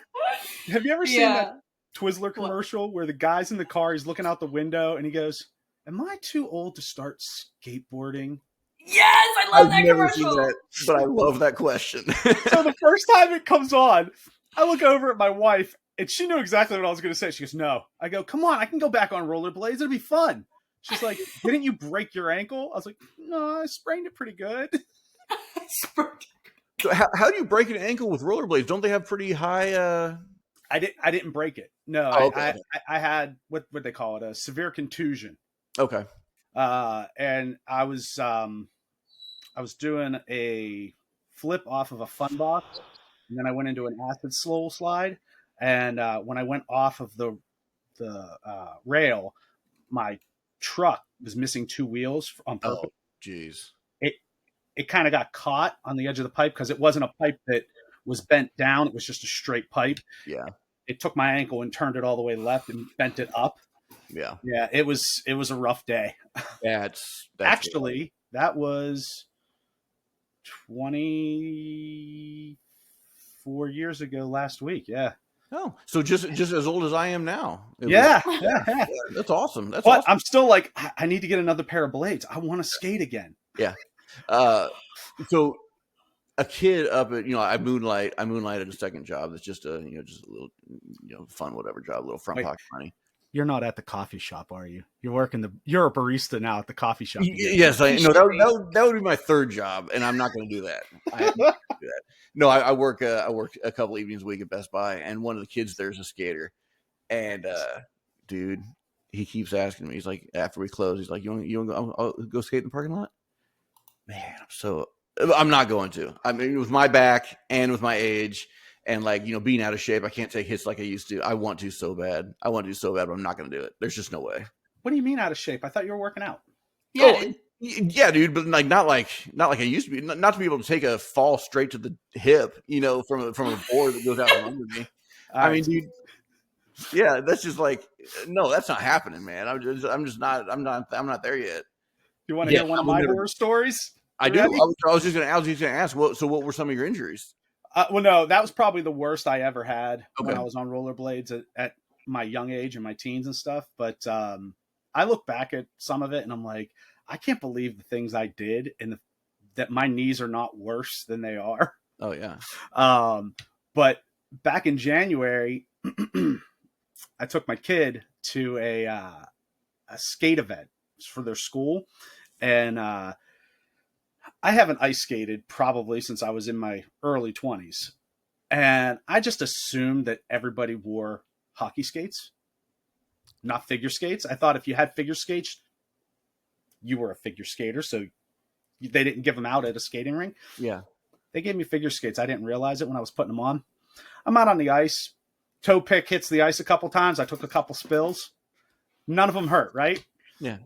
Have you ever seen that Twizzler commercial where the guy's in the car, he's looking out the window, and he goes, "Am I too old to start skateboarding?" Yes, I love that commercial. Seen that, but I love that question. So the first time it comes on, I look over at my wife, and she knew exactly what I was going to say. She goes, "No." I go, "Come on, I can go back on rollerblades. It'll be fun." She's like, "Didn't you break your ankle?" I was like, "No, I sprained it pretty good." So how do you break an ankle with rollerblades? Don't they have pretty high? I didn't break it. No, okay. I had what they call it, a severe contusion. Okay. And I was doing a flip off of a fun box, and then I went into an acid slow slide. And when I went off of the rail, my truck was missing 2 wheels on purpose. Oh, jeez. It kind of got caught on the edge of the pipe because it wasn't a pipe that was bent down. It was just a straight pipe. Yeah. It took my ankle and turned it all the way left and bent it up. Yeah. Yeah. It was a rough day. That's actually, that was 24 years ago last week. Yeah. Oh, so just as old as I am now. Yeah. That's awesome. But I'm still like, I need to get another pair of blades. I want to skate again. Yeah. So a kid up at, I moonlight at a second job. That's just a little, fun, whatever job, a little front pocket money. You're not at the coffee shop, are you? You're a barista now at the coffee shop. Yes, I know. That would be my third job, and I'm not going to do that. No, I work a couple evenings a week at Best Buy, and one of the kids there is a skater, and dude, he keeps asking me. He's like, after we close, he's like, "You want to go skate in the parking lot?" Man, I'm not going to. I mean, with my back and with my age and being out of shape, I can't take hits like I used to. I want to so bad, but I'm not going to do it. There's just no way. What do you mean out of shape? I thought you were working out. Yeah, yeah, dude, but not like I used to be. Not to be able to take a fall straight to the hip, from a board that goes out from under me. I mean, dude. Yeah, that's just no, that's not happening, man. I'm not there yet. You want to hear one of my horror stories? I do. I was just going to ask. What were some of your injuries? Well, no, that was probably the worst I ever had when I was on rollerblades at my young age and my teens and stuff. But I look back at some of it and I'm like, I can't believe the things I did and that my knees are not worse than they are. Oh yeah. But back in January, I took my kid to a skate event for their school, and I haven't ice skated probably since I was in my early 20s. And I just assumed that everybody wore hockey skates. not figure skates. I thought if you had figure skates, you were a figure skater. So they didn't give them out at a skating rink. Yeah. They gave me figure skates. I didn't realize it when I was putting them on. I'm out on the ice. Toe pick hits the ice a couple times. I took a couple spills. None of them hurt, right? Yeah.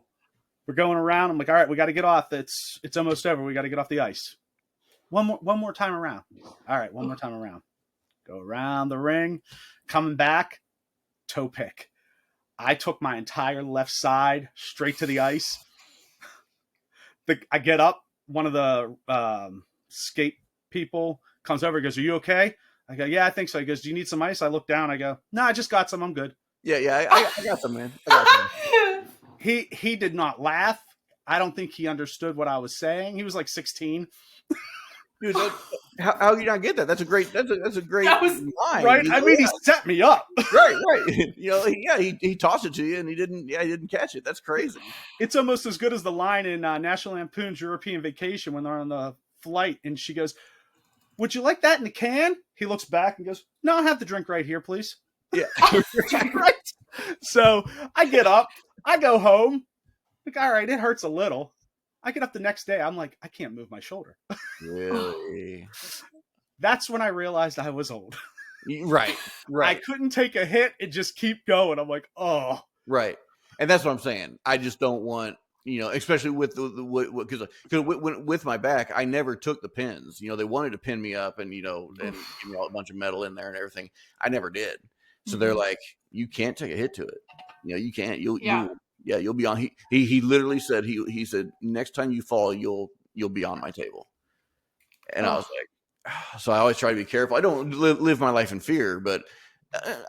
We're going around. I'm like, all right, we got to get off. It's almost over. We got to get off the ice. One more time around. All right, one more time around. Go around the ring. Coming back. Toe pick. I took my entire left side straight to the ice. I get up. One of the skate people comes over and goes, "Are you okay?" I go, "Yeah, I think so." He goes, "Do you need some ice?" I look down. I go, "No, I just got some. I'm good." Yeah. I got some, man. I got some. He did not laugh. I don't think he understood what I was saying. He was like 16. Dude, how you not get that? That's a great line. Right? I mean, he set me up. Right. He tossed it to you and he didn't catch it. That's crazy. It's almost as good as the line in National Lampoon's European Vacation when they're on the flight and she goes, "Would you like that in a can?" He looks back and goes, "No, I'll have the drink right here, please." Yeah. Right. So I get up, I go home. Like, all right, it hurts a little. I get up the next day. I'm like, I can't move my shoulder. Really? That's when I realized I was old. Right. I couldn't take a hit and just keep going. I'm like, oh. Right. And that's what I'm saying. I just don't want, especially with because with my back, I never took the pins. They wanted to pin me up and, and give me a bunch of metal in there and everything. I never did. So they're like, you can't take a hit to it. You can't. You'll be on. He literally said he said next time you fall, you'll be on my table. And I was like, so I always try to be careful. I don't live my life in fear, but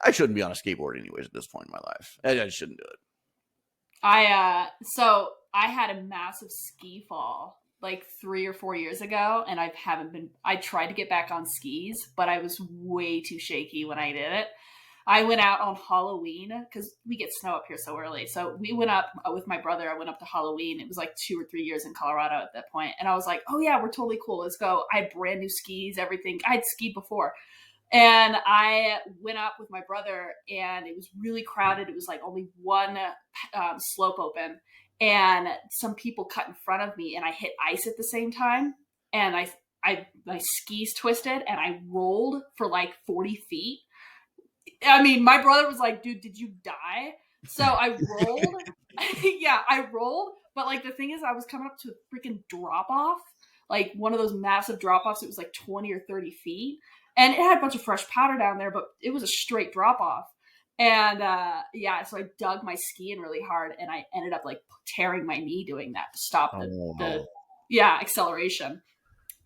I shouldn't be on a skateboard anyways at this point in my life. I shouldn't do it. So I had a massive ski fall like 3 or 4 years ago, and I tried to get back on skis, but I was way too shaky when I did it. I went out on Halloween because we get snow up here so early. So we went up with my brother. I went up to Halloween. It was like 2 or 3 years in Colorado at that point. And I was like, oh yeah, we're totally cool. Let's go. I had brand new skis, everything. I had skied before. And I went up with my brother and it was really crowded. It was like only one slope open. And some people cut in front of me and I hit ice at the same time. And my skis twisted and I rolled for like 40 feet. I mean, my brother was like, "Dude, did you die?" So I rolled. Yeah, I rolled. But like the thing is, I was coming up to a freaking drop off, like one of those massive drop offs. It was like 20 or 30 feet. And it had a bunch of fresh powder down there, but it was a straight drop off. And so I dug my ski in really hard and I ended up like tearing my knee doing that to stop the acceleration.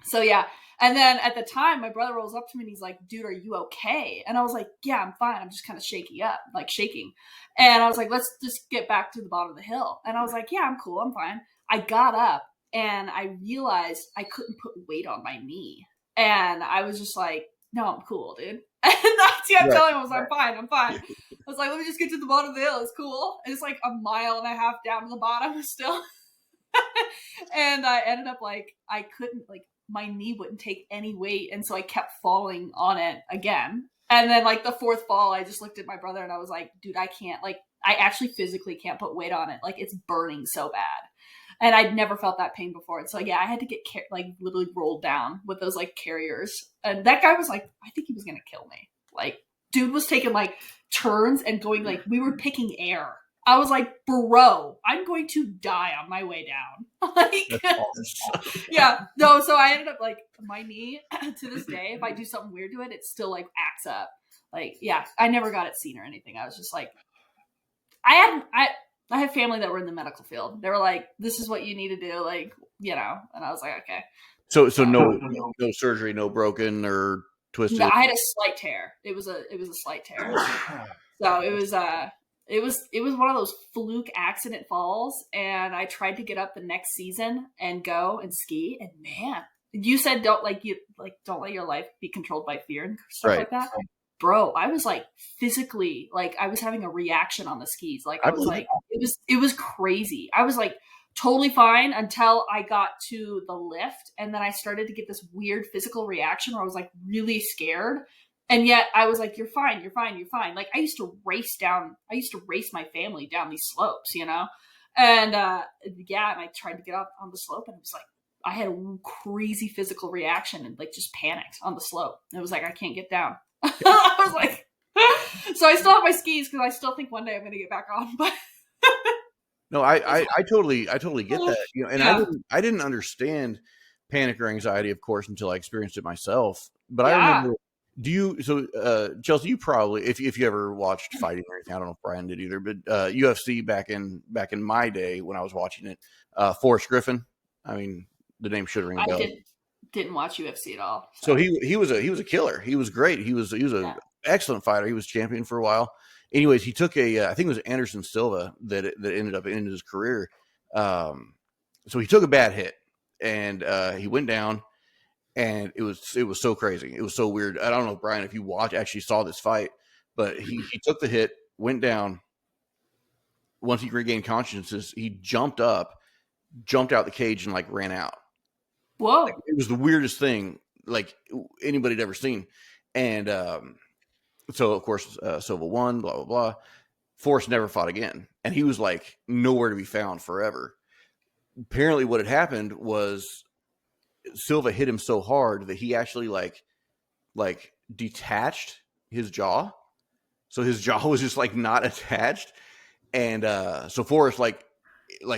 So yeah. And then at the time, my brother rolls up to me and he's like, "Dude, are you okay?" And I was like, "Yeah, I'm fine. I'm just kind of shaking. And I was like, "Let's just get back to the bottom of the hill." And I was like, "Yeah, I'm cool. I'm fine." I got up and I realized I couldn't put weight on my knee. And I was just like, "No, I'm cool, dude." And that's I'm telling him, I'm fine. I was like, "Let me just get to the bottom of the hill. It's cool." And it's like a mile and a half down to the bottom still. And I ended up like, I couldn't like, my knee wouldn't take any weight. And so I kept falling on it again. And then like the fourth fall, I just looked at my brother and I was like, "Dude, I can't, like, I actually physically can't put weight on it. Like it's burning so bad." And I'd never felt that pain before. And so yeah, I had to get like literally rolled down with those like carriers. And that guy was like, I think he was going to kill me. Like dude was taking like turns and going like, we were picking air. I was like, "Bro, I'm going to die on my way down." Like, yeah, no. So I ended up like my knee to this day. If I do something weird to it, it still like acts up. Like, yeah, I never got it seen or anything. I was just like, I had family that were in the medical field. They were like, "This is what you need to do," like, and I was like, okay. So no surgery, no broken or twisted. No, I had a slight tear. It was a slight tear. So it was one of those fluke accident falls, and I tried to get up the next season and go and ski. And man, you said don't let your life be controlled by fear and stuff like that. Bro, I was like physically, like I was having a reaction on the skis. Like I was like, it was crazy. I was like totally fine until I got to the lift, and then I started to get this weird physical reaction where I was like really scared. And yet I was like, you're fine. Like I used to race my family down these slopes, you know? And and I tried to get up on the slope, and it was like, I had a crazy physical reaction and like just panicked on the slope. It was like, I can't get down. I was like, so I still have my skis because I still think one day I'm going to get back on. But no, I totally get that. You know, and Yeah. I didn't understand panic or anxiety, of course, until I experienced it myself. But I Yeah. remember, Chelsea, you probably, if you ever watched fighting or anything, I don't know if Brian did either, but UFC back in my day when I was watching it, Forrest Griffin. I mean, the name should ring a bell. Didn't watch UFC at all. So he was a killer. He was great. He was a excellent fighter. He was champion for a while. Anyways, he took I think it was Anderson Silva that ended up ending his career. So he took a bad hit, and he went down, and it was so crazy. It was so weird. I don't know, Brian, if you actually saw this fight, but he took the hit, went down. Once he regained consciousness, he jumped out the cage, and like ran out. Whoa. Like, it was the weirdest thing like anybody had ever seen. And so of course Silva won, blah blah blah. Forrest never fought again, and he was like nowhere to be found forever. Apparently what had happened was Silva hit him so hard that he actually like detached his jaw, so his jaw was just like not attached. And so Forrest like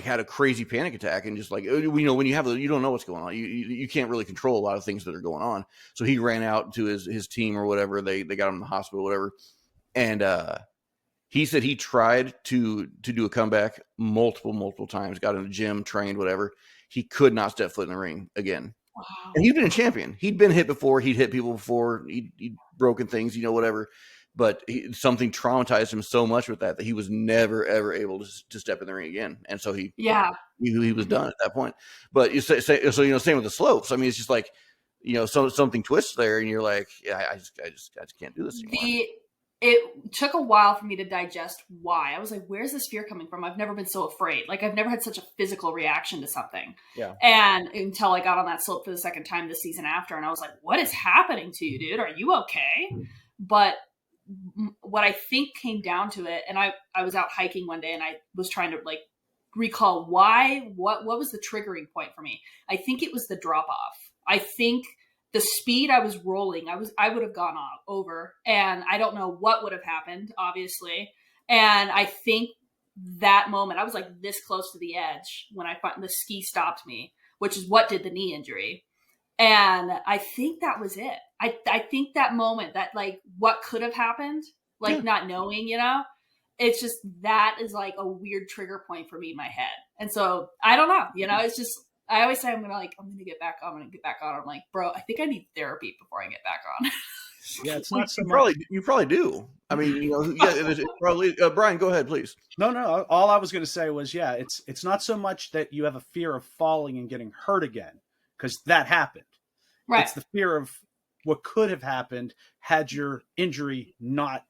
had a crazy panic attack, and just like, you know, when you don't know what's going on, you can't really control a lot of things that are going on. So he ran out to his team or whatever. They got him in the hospital, whatever. And he said he tried to do a comeback multiple times, got in the gym, trained, whatever. He could not step foot in the ring again. Wow. And he'd been a champion. He'd been hit before. He'd hit people before. He'd broken things, you know, whatever. But something traumatized him so much with that he was never, ever able to step in the ring again. And so he was done at that point. But you say so, you know, same with the slopes. I mean, it's just like, you know, something twists there, and you're like, yeah, I just can't do this anymore. It took a while for me to digest why. I was like, where's this fear coming from? I've never been so afraid. Like, I've never had such a physical reaction to something. Yeah. And until I got on that slope for the second time this season after, and I was like, what is happening to you, dude? Are you okay? But what I think came down to it, and I was out hiking one day, and I was trying to like recall what was the triggering point for me. I think it was the drop off. I think the speed I was rolling, I would have gone over, and I don't know what would have happened, obviously. And I think that moment, I was like this close to the edge when the ski stopped me, which is what did the knee injury. And I think that was it. I think that moment, that like what could have happened, like not knowing, you know, it's just, that is like a weird trigger point for me in my head. And so I don't know, you know, it's just, I always say I'm going to get back on. I'm like, bro, I think I need therapy before I get back on. Yeah, it's not so you probably do. I mean, you know, it's probably Brian, go ahead, please. No. All I was going to say was, yeah, it's not so much that you have a fear of falling and getting hurt again, because that happened. Right. It's the fear of what could have happened had your injury not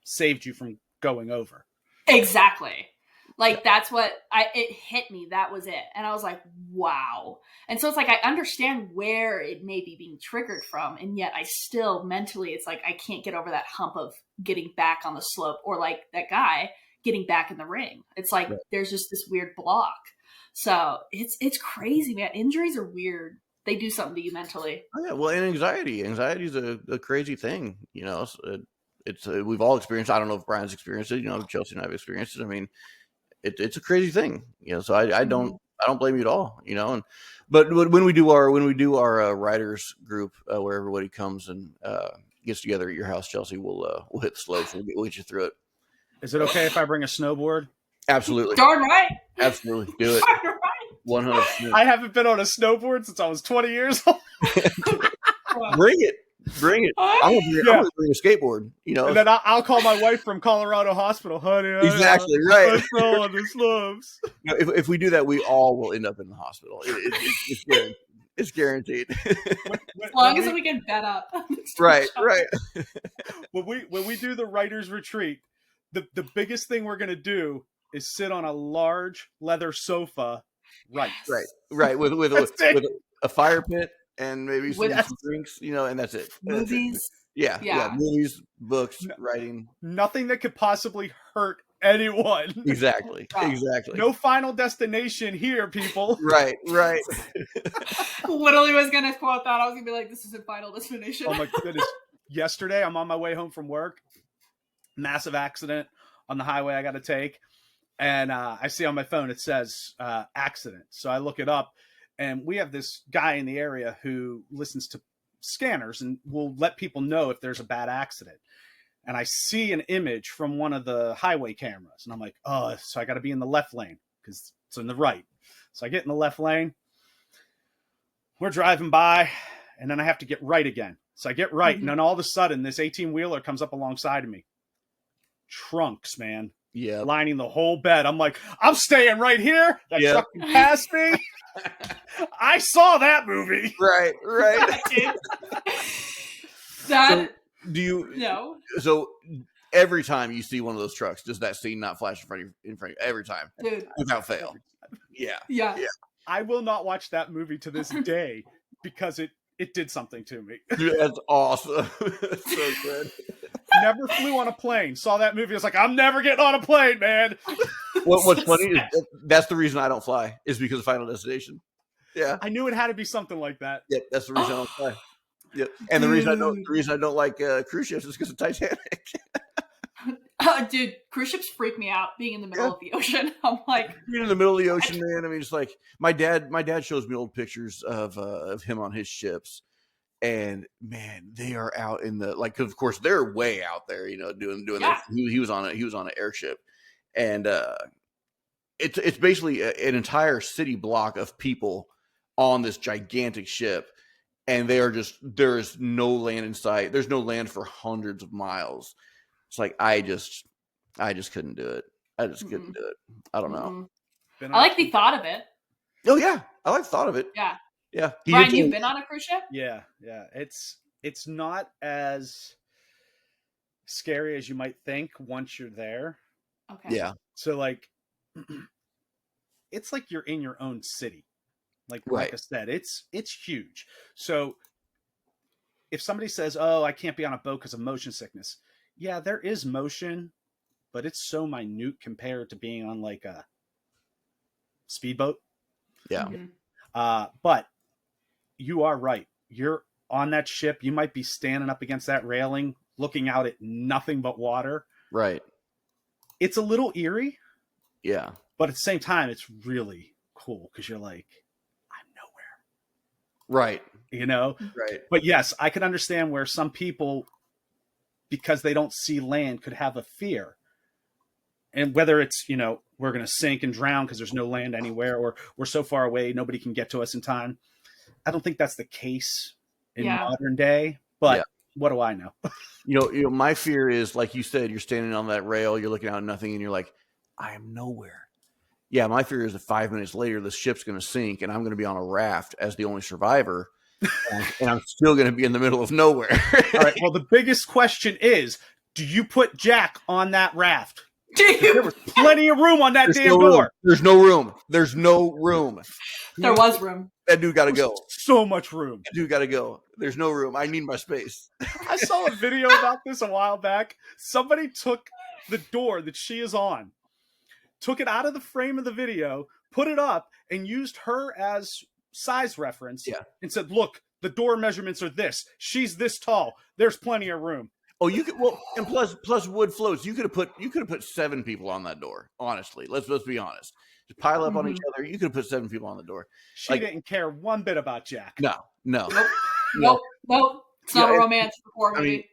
saved you from going over. Exactly. Like, that's what it hit me. That was it. And I was like, wow. And so it's like, I understand where it may be being triggered from. And yet I still mentally, it's like, I can't get over that hump of getting back on the slope, or like that guy getting back in the ring. It's like, there's just this weird block. So it's crazy, man. Injuries are weird. They do something to you mentally. Oh, yeah. Well, and anxiety is a crazy thing, you know. It's we've all experienced. I don't know if Brian's experienced it, you know, Chelsea and I've experienced it. I mean, it's a crazy thing, you know. So I don't blame you at all, you know. But when we do our writers group where everybody comes and gets together at your house, Chelsea, we'll hit the slopes. We'll get you through it. Is it okay if I bring a snowboard? Absolutely. Darn right. Absolutely. Do it. Darn right. 100%. I haven't been on a snowboard since I was 20 years old. Bring it. I'm gonna bring a skateboard, you know. And then I'll call my wife from Colorado Hospital, honey. Exactly, right. I fell on the slopes. You know, if we do that, we all will end up in the hospital. It's guaranteed. As long as we can bet up. Right. When we do the writers retreat, the biggest thing we're gonna do is sit on a large leather sofa. Right. With a fire pit and maybe some drinks, and that's it. Movies. Yeah. Movies, books, writing. Nothing that could possibly hurt anyone. Exactly. No Final Destination here, people. Right. Literally was gonna quote that. I was gonna be like, "This isn't Final Destination." Oh my goodness! Yesterday, I'm on my way home from work. Massive accident on the highway I got to take, and I see on my phone it says accident. So I look it up, and we have this guy in the area who listens to scanners and will let people know if there's a bad accident. And I see an image from one of the highway cameras, and I'm like, oh, so I got to be in the left lane because it's in the right. So I get in the left lane. We're driving by, and then I have to get right again. So I get right, and then all of a sudden, this 18-wheeler comes up alongside of me. Trunks, man. Yeah. Lining the whole bed. I'm like, I'm staying right here. That truck can pass me. I saw that movie. Right. That. So, do you? No. So every time you see one of those trucks, does that scene not flash in front of you? Every time, Dude. without fail. Yeah. I will not watch that movie to this day because it did something to me. Dude, that's awesome. That's so good. Never flew on a plane. Saw that movie. I was like, I'm never getting on a plane, man. What's funny is that's the reason I don't fly is because of Final Destination. Yeah, I knew it had to be something like that. Yeah, that's the reason I don't fly. Yeah, and the reason I don't like cruise ships is because of Titanic. Dude, cruise ships freak me out. Being in the middle of the ocean, I'm like, being in the middle of the ocean, man. I mean, it's like my dad shows me old pictures of him on his ships. And man, they are out in the of course they're way out there, doing that. He was on an airship, and it's basically an entire city block of people on this gigantic ship, and there is no land in sight. There's no land for hundreds of miles. It's like I just couldn't do it. I just couldn't do it. I don't know. I like the thought of it. Oh yeah, I like the thought of it. Yeah. Yeah. Brian, you've been on a cruise ship? Yeah. It's not as scary as you might think once you're there. Okay. Yeah. So it's like you're in your own city. Like I said, it's huge. So if somebody says, "Oh, I can't be on a boat because of motion sickness," yeah, there is motion, but it's so minute compared to being on a speedboat. Yeah. But you are right. You're on that ship. You might be standing up against that railing, looking out at nothing but water. Right. It's a little eerie. Yeah. But at the same time, it's really cool because you're like, I'm nowhere. Right. Right. But yes, I can understand where some people, because they don't see land, could have a fear. And whether it's, we're going to sink and drown because there's no land anywhere, or we're so far away, nobody can get to us in time. I don't think that's the case in modern day, but what do I know? My fear is, like you said, you're standing on that rail, you're looking out at nothing, and you're like, I am nowhere. Yeah, my fear is that 5 minutes later, the ship's going to sink, and I'm going to be on a raft as the only survivor, and I'm still going to be in the middle of nowhere. All right, well, the biggest question is, do you put Jack on that raft? There was plenty of room on that damn door. There's no room. There's no room. There was room. That dude got to go. So much room. That dude got to go. There's no room. I need my space. I saw a video about this a while back. Somebody took the door that she is on, took it out of the frame of the video, put it up, and used her as size reference. Yeah. And said, look, the door measurements are this. She's this tall. There's plenty of room. Oh, you could and plus wood floats. You could have put 7 people on that door. Honestly, let's be honest. Just pile up on each other. You could have put 7 people on the door. She didn't care one bit about Jack. No. Nope. It's not a romance before movie. I mean,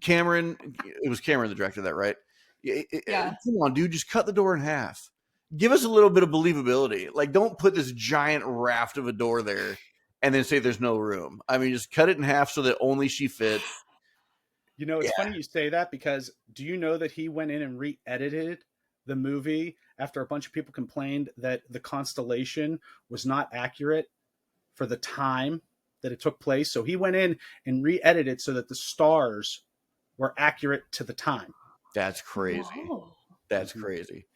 Cameron. It was Cameron the director of that, right? Yeah. Come on, dude. Just cut the door in half. Give us a little bit of believability. Don't put this giant raft of a door there and then say there's no room. I mean, just cut it in half so that only she fits. It's funny you say that, because do you know that he went in and re-edited the movie after a bunch of people complained that the constellation was not accurate for the time that it took place? So he went in and re-edited so that the stars were accurate to the time. That's crazy. Whoa. That's crazy.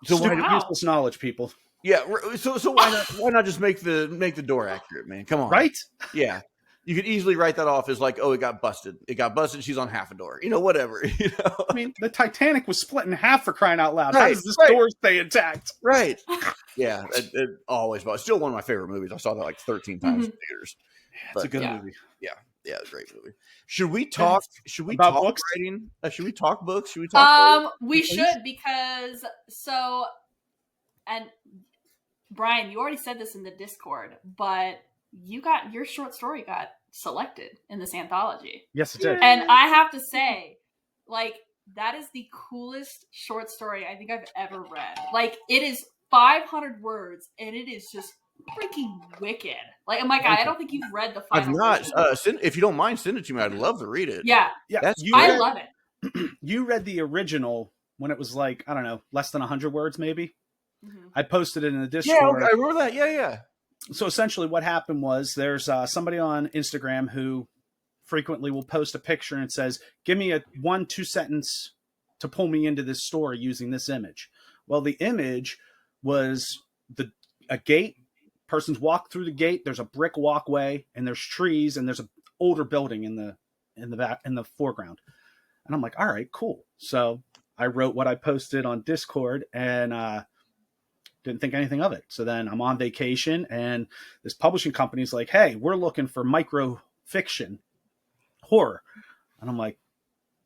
So why use this knowledge, people? Yeah. So why not just make the door accurate, man? Come on. Right? Yeah. You could easily write that off as like, oh, it got busted. It got busted. She's on half a door. Whatever. I mean, the Titanic was split in half, for crying out loud. How Right, does this right. door stay intact? Right. Yeah. It always was. Still one of my favorite movies. I saw that like 13 times in theaters. It's a good Yeah. movie. Yeah, it's a great movie. Should we talk About talk books? writing? Should we talk books? Should we talk We please? should, because and Brian, you already said this in the Discord, but your short story got selected in this anthology. Yes, it did. And I have to say, like, that is the coolest short story I think I've ever read. Like, it is 500 words, and it is just freaking wicked. Like, Mike, I don't think you've read the final I've not. version. If you don't mind, send it to me. I'd love to read it. Yeah, I love it. You read the original when it was like, I don't know, less than 100 words, maybe. Mm-hmm. I posted it in the Yeah, Discord. I remember that. Yeah. So essentially what happened was there's somebody on Instagram who frequently will post a picture and it says, give me a 1-2 sentence to pull me into this story using this image. Well, the image was a gate. Person's walked through the gate. There's a brick walkway and there's trees and there's an older building in the foreground. And I'm like, all right, cool. So I wrote what I posted on Discord and didn't think anything of it. So then I'm on vacation and this publishing company's like, hey, we're looking for micro fiction horror. And I'm like,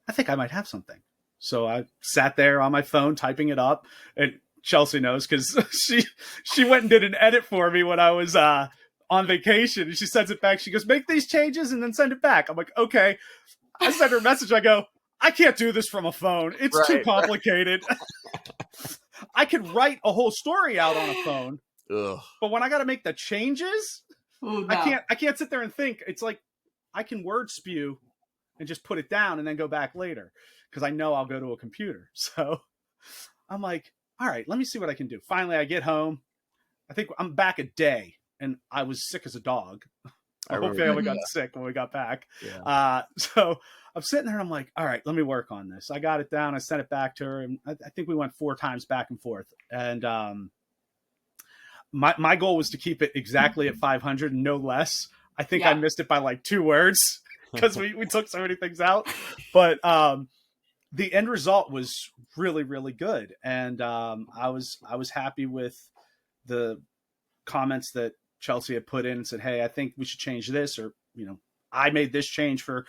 I think I might have something. So I sat there on my phone typing it up, and Chelsea knows because she went and did an edit for me when I was on vacation, and she sends it back. She goes, make these changes and then send it back. I'm like, okay. I send her a message. I go, I can't do this from a phone. It's too complicated. I could write a whole story out on a phone, but when I got to make the changes, Ooh, no. I can't sit there and think. It's like I can word spew and just put it down and then go back later because I know I'll go to a computer. So I'm like, all right, let me see what I can do. Finally, I get home. I think I'm back a day, and I was sick as a dog. The whole family got sick when we got back. Yeah. So I'm sitting there and I'm like, all right, let me work on this. I got it down. I sent it back to her. And I think we went 4 times back and forth. And my goal was to keep it exactly at 500 and no less. I think I missed it by like 2 words because we took so many things out. But the end result was really, really good. And I was happy with the comments that Chelsea had put in and said, hey, I think we should change this, or, I made this change for,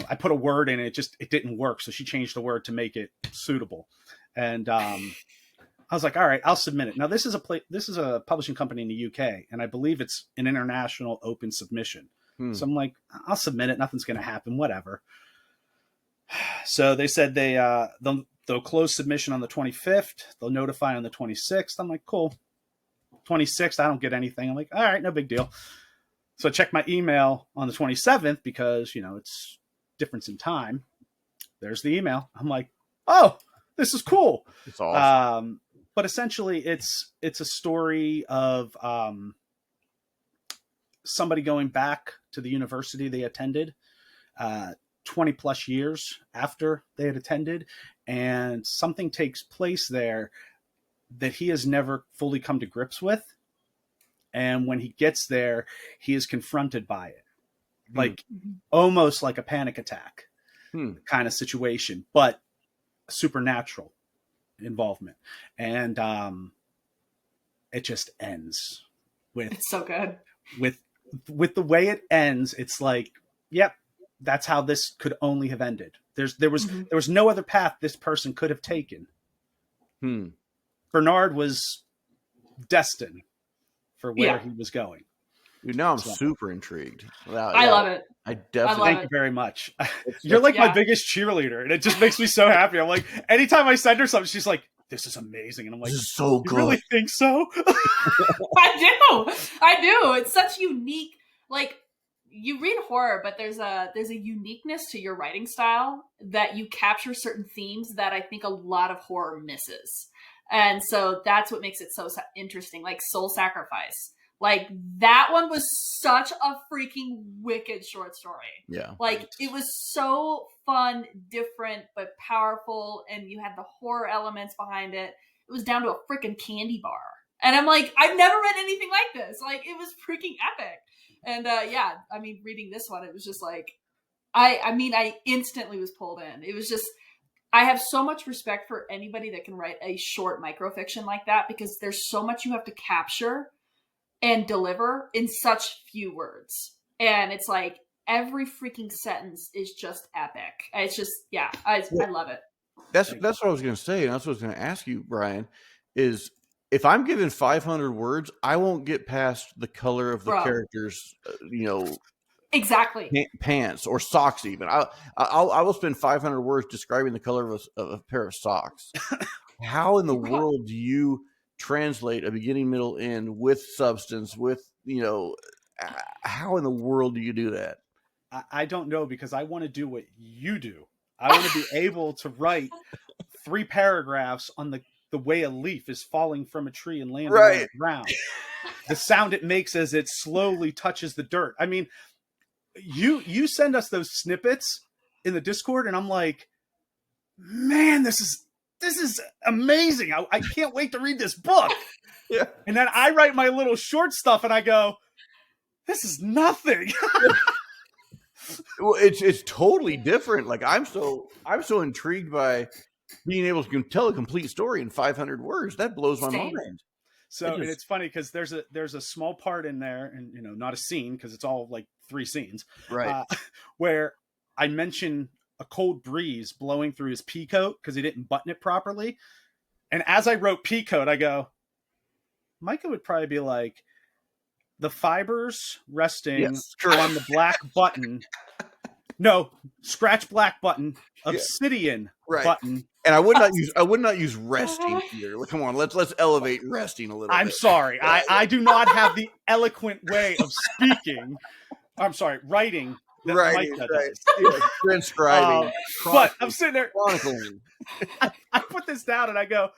I put a word in it. It didn't work. So she changed the word to make it suitable. And I was like, all right, I'll submit it. Now this is a publishing company in the UK, and I believe it's an international open submission. So I'm like, I'll submit it. Nothing's going to happen. Whatever. So they said they'll close submission on the 25th. They'll notify on the 26th. I'm like, cool. 26th, I don't get anything. I'm like, all right, no big deal. So I checked my email on the 27th because, it's difference in time. There's the email. I'm like, oh, this is cool. It's awesome. But essentially it's a story of somebody going back to the university they attended 20 plus years after they had attended, and something takes place there that he has never fully come to grips with. And when he gets there, he is confronted by it, like almost like a panic attack kind of situation, but supernatural involvement. And it just ends with, it's so good with the way it ends. It's like, yep, that's how this could only have ended. There was no other path this person could have taken. Bernard was destined for where he was going. Dude, now I'm super intrigued. I love it. I definitely. Thank you very much. You're like my biggest cheerleader, and it just makes me so happy. I'm like, anytime I send her something, she's like, "This is amazing," and I'm like, "This is so good." You really think so? I do. It's such unique. Like, you read horror, but there's a uniqueness to your writing style that you capture certain themes that I think a lot of horror misses. And so that's what makes it so interesting. Like Soul Sacrifice. Like, that one was such a freaking wicked short story. Yeah. Like, it was so fun, different, but powerful. And you had the horror elements behind it. It was down to a freaking candy bar. And I'm like, I've never read anything like this. Like, it was freaking epic. And yeah, I mean, reading this one, it was just like, I instantly was pulled in. It was just, I have so much respect for anybody that can write a short microfiction like that, because there's so much you have to capture and deliver in such few words. And it's like, every freaking sentence is just epic. It's just, yeah, I love it. That's what I was going to say. And that's what I was going to ask you, Brian, is if I'm given 500 words, I won't get past the color of the characters, exactly, pants or socks. Even I will spend 500 words describing the color of a pair of socks. How in the world do you translate a beginning, middle, end with substance? With how in the world do you do that? I don't know, because I want to do what you do. I want to be able to write 3 paragraphs on the way a leaf is falling from a tree and landing on the ground. The sound it makes as it slowly touches the dirt. I mean, you send us those snippets in the Discord, and I'm like, man, this is amazing. I can't wait to read this book. Yeah. And then I write my little short stuff, and I go, this is nothing. Well, it's totally different. Like I'm so intrigued by being able to tell a complete story in 500 words. That blows my mind. So and it's funny because there's a small part in there, and not a scene, because it's all like 3 scenes, right? Where I mention a cold breeze blowing through his pea coat because he didn't button it properly. And as I wrote pea coat, I go, Micah would probably be like, the fibers resting on the black button. No, scratch black button, obsidian button. And I would not use resting here. Come on, let's elevate resting a little bit. I'm sorry. I do not have the eloquent way of speaking. I'm sorry, writing that Micah does. Yeah, transcribing. But I'm sitting there chronicling. I put this down and I go,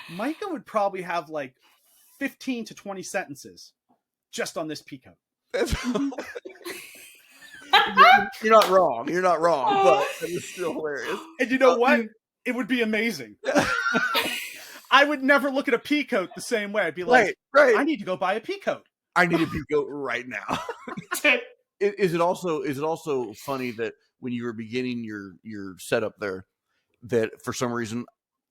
Micah would probably have like 15 to 20 sentences just on this peacoat. You're not wrong, but it's still hilarious. And you know what? It would be amazing. I would never look at a peacoat the same way. I'd be like, I need to go buy a peacoat. I need a peacoat right now. Is it also funny that when you were beginning your setup there, that for some reason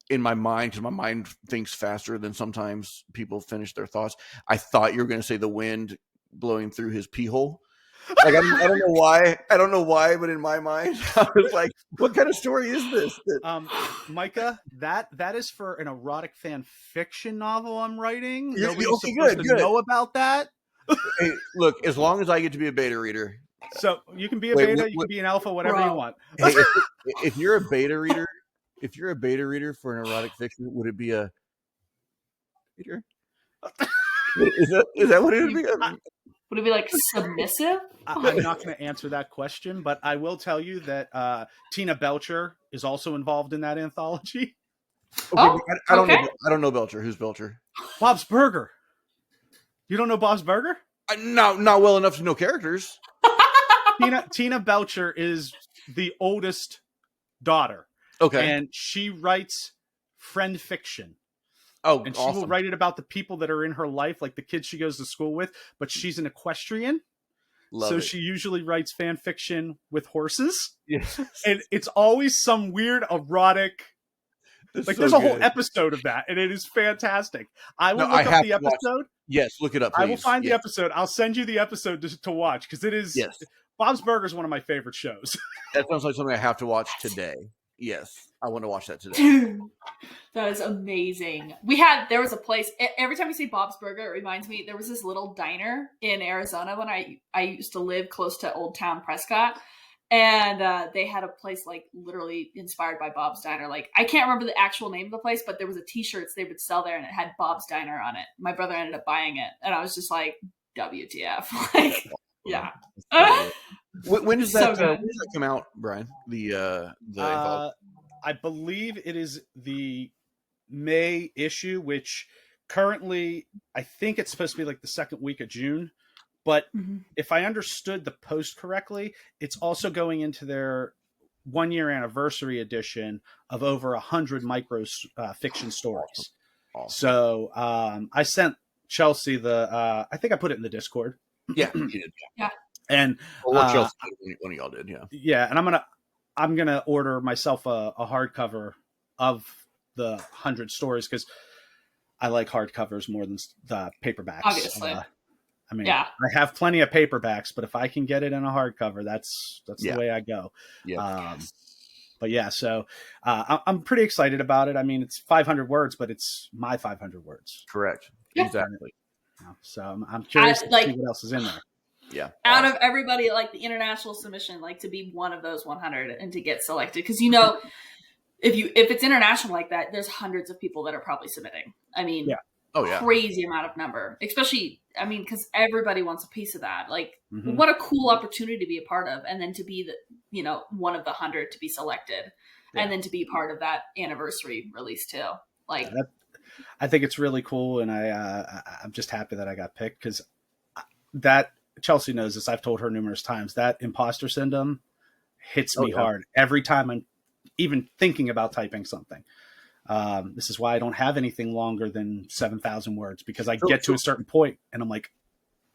in my mind, because my mind thinks faster than sometimes people finish their thoughts, I thought you were going to say the wind blowing through his pee hole. Like I don't know why. But in my mind, I was like, "What kind of story is this?" Micah, that is for an erotic fan fiction novel I'm writing. Nobody's supposed to know about that. Hey, look, as long as I get to be a beta reader, so you can be a beta, you can be an alpha, whatever you want. Hey, if you're a beta reader, for an erotic fiction, would it be a reader? Is that what it would be? Would it be like submissive? I'm not going to answer that question, but I will tell you that Tina Belcher is also involved in that anthology. Okay, I don't know Belcher. Who's Belcher? Bob's Burger. You don't know Bob's Burger? Not well enough to know characters. Tina Belcher is the oldest daughter. Okay. And she writes friend fiction. Oh, and awesome. she will write it about the people that are in her life, like the kids she goes to school with, but she's an equestrian. She usually writes fan fiction with horses. Yes. And it's always some weird erotic. There's a whole episode of that, and it is fantastic. I will look up the episode. Yes, look it up, please. I will find the episode. I'll send you the episode to watch, because it is. Yes. Bob's Burger is one of my favorite shows. That sounds like something I have to watch today. Yes, I want to watch that today. Dude, that is amazing. There was a place, every time you say Bob's Burger, it reminds me, there was this little diner in Arizona when I used to live close to Old Town Prescott. And they had a place like literally inspired by Bob's Diner. Like, I can't remember the actual name of the place, but there was a t-shirts they would sell there and it had Bob's Diner on it. My brother ended up buying it. And I was just like, WTF. Like, yeah. When does that come out, Brian? The I believe it is the May issue, which currently I think it's supposed to be like the second week of June. But if I understood the post correctly, it's also going into their 1-year anniversary edition of over 100 micro fiction stories. Awesome. So I sent Chelsea the I think I put it in the Discord. Yeah, you did. Yeah. And Or Chelsea, one of y'all did, yeah. Yeah, and I'm gonna order myself a hardcover of the 100 stories because I like hardcovers more than the paperbacks. Obviously. I mean, Yeah. I have plenty of paperbacks, but if I can get it in a hardcover, that's the way I go. Yeah. But yeah, so I'm pretty excited about it. I mean, it's 500 words, but it's my 500 words. Correct. Yeah. Exactly. So I'm curious to see what else is in there. Yeah. Out of everybody, like the international submission, like to be one of those 100 and to get selected, because you know, if it's international like that, there's hundreds of people that are probably submitting. I mean, crazy amount of number, especially. I mean, because everybody wants a piece of that. Like, what a cool opportunity to be a part of, and then to be one of the 100 to be selected, and then to be part of that anniversary release too. Like, I think it's really cool, and I'm just happy that I got picked because that. Chelsea knows this. I've told her numerous times that imposter syndrome hits me hard every time I'm even thinking about typing something. This is why I don't have anything longer than 7,000 words because I get to a certain point and I'm like,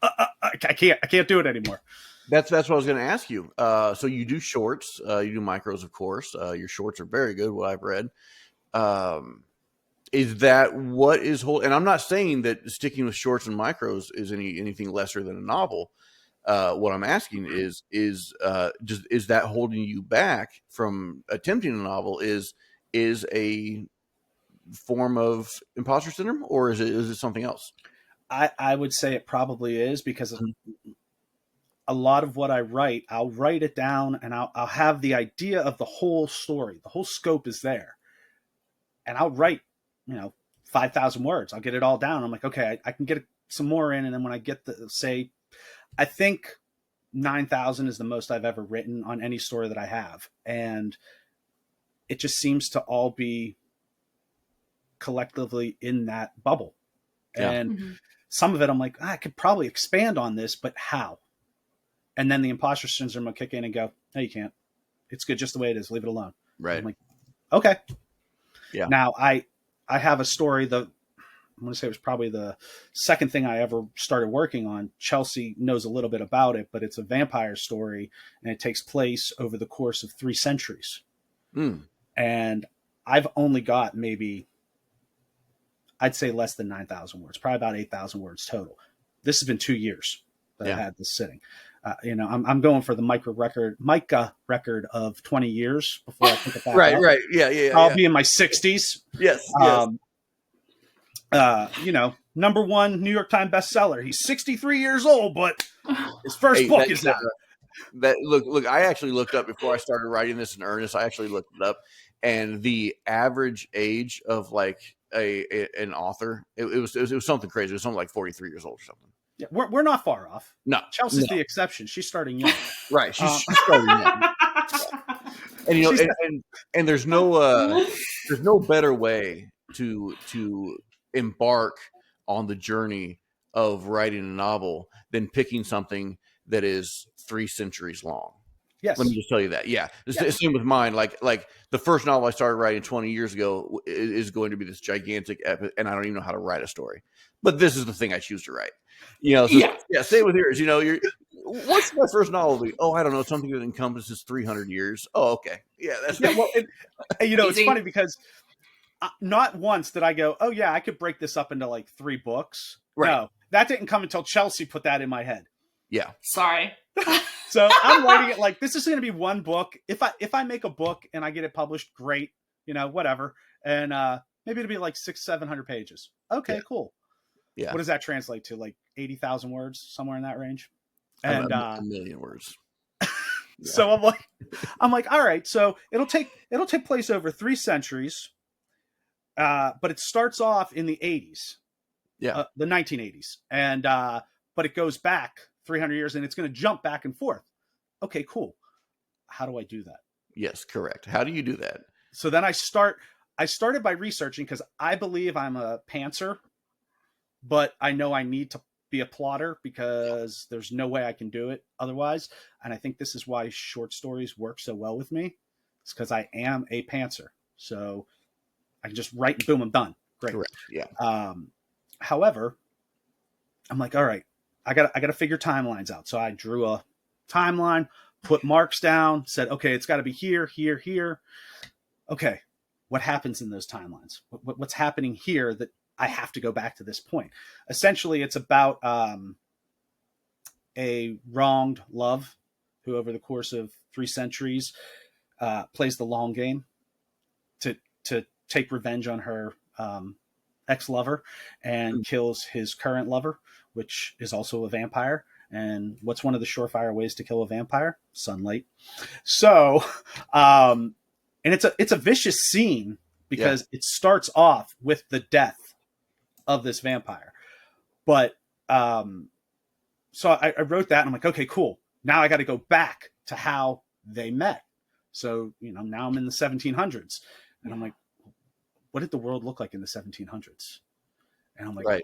I can't do it anymore. That's what I was going to ask you. So you do shorts, you do micros, of course. Your shorts are very good. What I've read. Is that what is holding? And I'm not saying that sticking with shorts and micros is anything lesser than a novel. What I'm asking is that holding you back from attempting a novel? Is a form of imposter syndrome, or is it something else? I would say it probably is because a lot of what I write, I'll write it down and I'll have the idea of the whole story. The whole scope is there, and I'll write 5,000 words. I'll get it all down. I'm like, okay, I can get some more in. And then when I get I think 9,000 is the most I've ever written on any story that I have. And it just seems to all be collectively in that bubble. Yeah. And some of it, I'm like, I could probably expand on this, but how? And then the imposter syndrome will kick in and go, no, you can't. It's good just the way it is. Leave it alone. Right. I'm like, okay. Yeah. Now I have a story I'm going to say it was probably the second thing I ever started working on. Chelsea knows a little bit about it, but it's a vampire story and it takes place over the course of 3 centuries. And I've only got maybe, I'd say less than 9,000 words, probably about 8,000 words total. This has been 2 years that I had this sitting. I'm going for the Micah record of 20 years before I pick it back up. Right. Yeah. I'll be in my 60s. Yes. Number 1 New York Times bestseller. He's 63 years old, but his first book is out. Look, I actually looked up before I started writing this in earnest. I actually looked it up, and the average age of like an author, it was something crazy. It was something like 43 years old or something. Yeah, we're not far off. No, Chelsea's the exception. She's starting young. Right, she's starting young. And there's no better way to embark on the journey of writing a novel than picking something that is 3 centuries long. Yes. Let me just tell you that. Yeah. Same with mine. Like the first novel I started writing 20 years ago is going to be this gigantic epic, and I don't even know how to write a story. But this is the thing I choose to write. Same with yours. What's my first novel be? Oh, I don't know. Something that encompasses 300 years. Oh, okay. Yeah, that's well, it's funny because not once did I go, oh yeah, I could break this up into like 3 books. Right. No, that didn't come until Chelsea put that in my head. Yeah. Sorry. So I'm writing it like this is going to be 1 book. If I make a book and I get it published, great. Whatever. And maybe it'll be like 600-700 pages. Okay, cool. Yeah. What does that translate to? Like 80,000 words, somewhere in that range. And a million words. So I'm like, all right. So it'll take place over 3 centuries, but it starts off in the 80s, the 1980s, and but it goes back 300 years, and it's going to jump back and forth. Okay, cool. How do I do that? Yes, correct. How do you do that? So then I started by researching because I believe I'm a pantser, but I know I need to be a plotter because there's no way I can do it otherwise. And I think this is why short stories work so well with me. It's because I am a pantser. So I can just write and boom, I'm done. Great. Correct. Yeah. However, I'm like, all right, I got to figure timelines out. So I drew a timeline, put marks down, said, okay, it's got to be here, here, here. Okay, what happens in those timelines? What's happening here that I have to go back to this point? Essentially, it's about a wronged love who, over the course of 3 centuries, plays the long game to take revenge on her ex-lover and kills his current lover, which is also a vampire. And what's one of the surefire ways to kill a vampire? Sunlight. So, and it's a vicious scene because it starts off with the death of this vampire. But so I wrote that and I'm like, okay, cool. Now I got to go back to how they met. So, now I'm in the 1700s and I'm like, what did the world look like in the 1700s? And I'm like,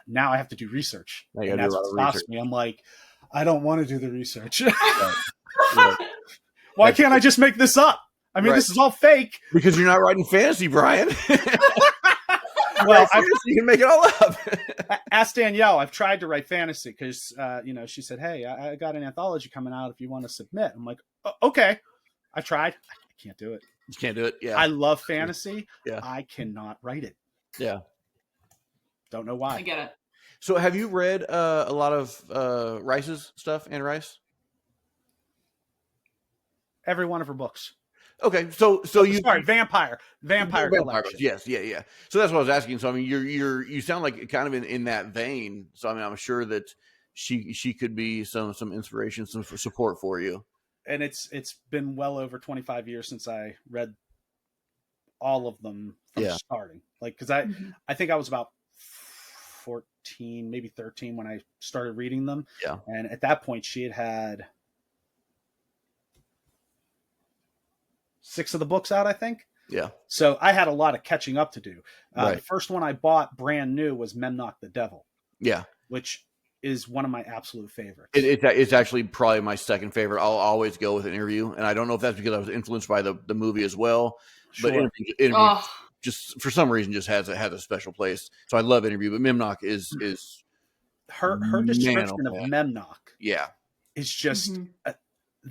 now I have to do research. And that's what stops me. I'm like, I don't want to do the research. Why can't I just make this up? I mean, this is all fake. Because you're not writing fantasy, Brian. Well, you can make it all up. Ask Danielle. I've tried to write fantasy because, she said, hey, I got an anthology coming out if you want to submit. I'm like, okay. I tried. I can't do it. You can't do it. Yeah. I love fantasy. Yeah. I cannot write it. Yeah. Don't know why. I get it. So have you read a lot of Rice's stuff, Anne Rice? Every one of her books. Okay, so you vampire collection. Yes, yeah. So that's what I was asking. So I mean, you sound like kind of in that vein. So I mean, I'm sure that she could be some inspiration, some support for you. And it's been well over 25 years since I read all of them from starting. Like, because I think I was about 14, maybe 13 when I started reading them. Yeah. And at that point, she had 6 of the books out, I think. Yeah. So I had a lot of catching up to do. Right. The first one I bought brand new was Memnoch the Devil. Yeah. Which is one of my absolute favorites. It's actually probably my second favorite. I'll always go with an Interview. And I don't know if that's because I was influenced by the movie as well. Sure. But Interview just for some reason just has a special place. So I love Interview, but Memnoch is her description of Memnoch. Yeah. Is just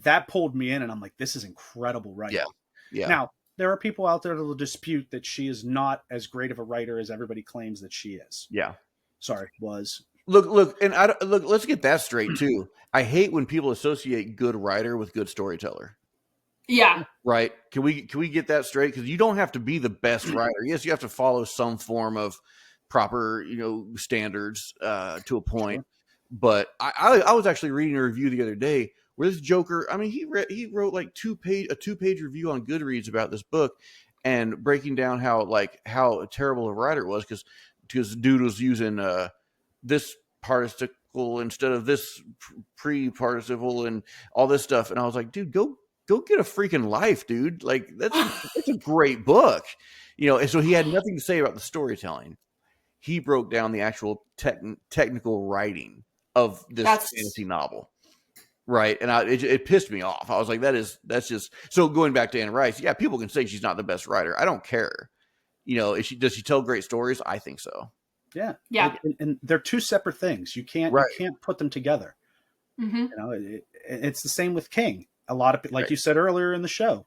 that pulled me in, and I'm like, this is incredible writing. Yeah. Now, there are people out there that will dispute that she is not as great of a writer as everybody claims that she is. Yeah. Sorry, was. Look, and let's get that straight too. I hate when people associate good writer with good storyteller. Yeah. Right. Can we get that straight? Because you don't have to be the best writer. Yes, you have to follow some form of proper, standards to a point. Sure. But I was actually reading a review the other day where this Joker, I mean, he wrote like a 2-page review on Goodreads about this book and breaking down how terrible a writer it was because dude was using this participle instead of this pre-participle and all this stuff. And I was like, dude, go get a freaking life, dude. Like that's a great book, And so he had nothing to say about the storytelling. He broke down the actual technical writing of this fantasy novel. Right. And it pissed me off. I was like, that's just so going back to Anne Rice. Yeah. People can say she's not the best writer. I don't care. Does she tell great stories? I think so. Yeah. Yeah. And they're two separate things. You can't put them together. Mm-hmm. It's the same with King. A lot of, like you said earlier in the show,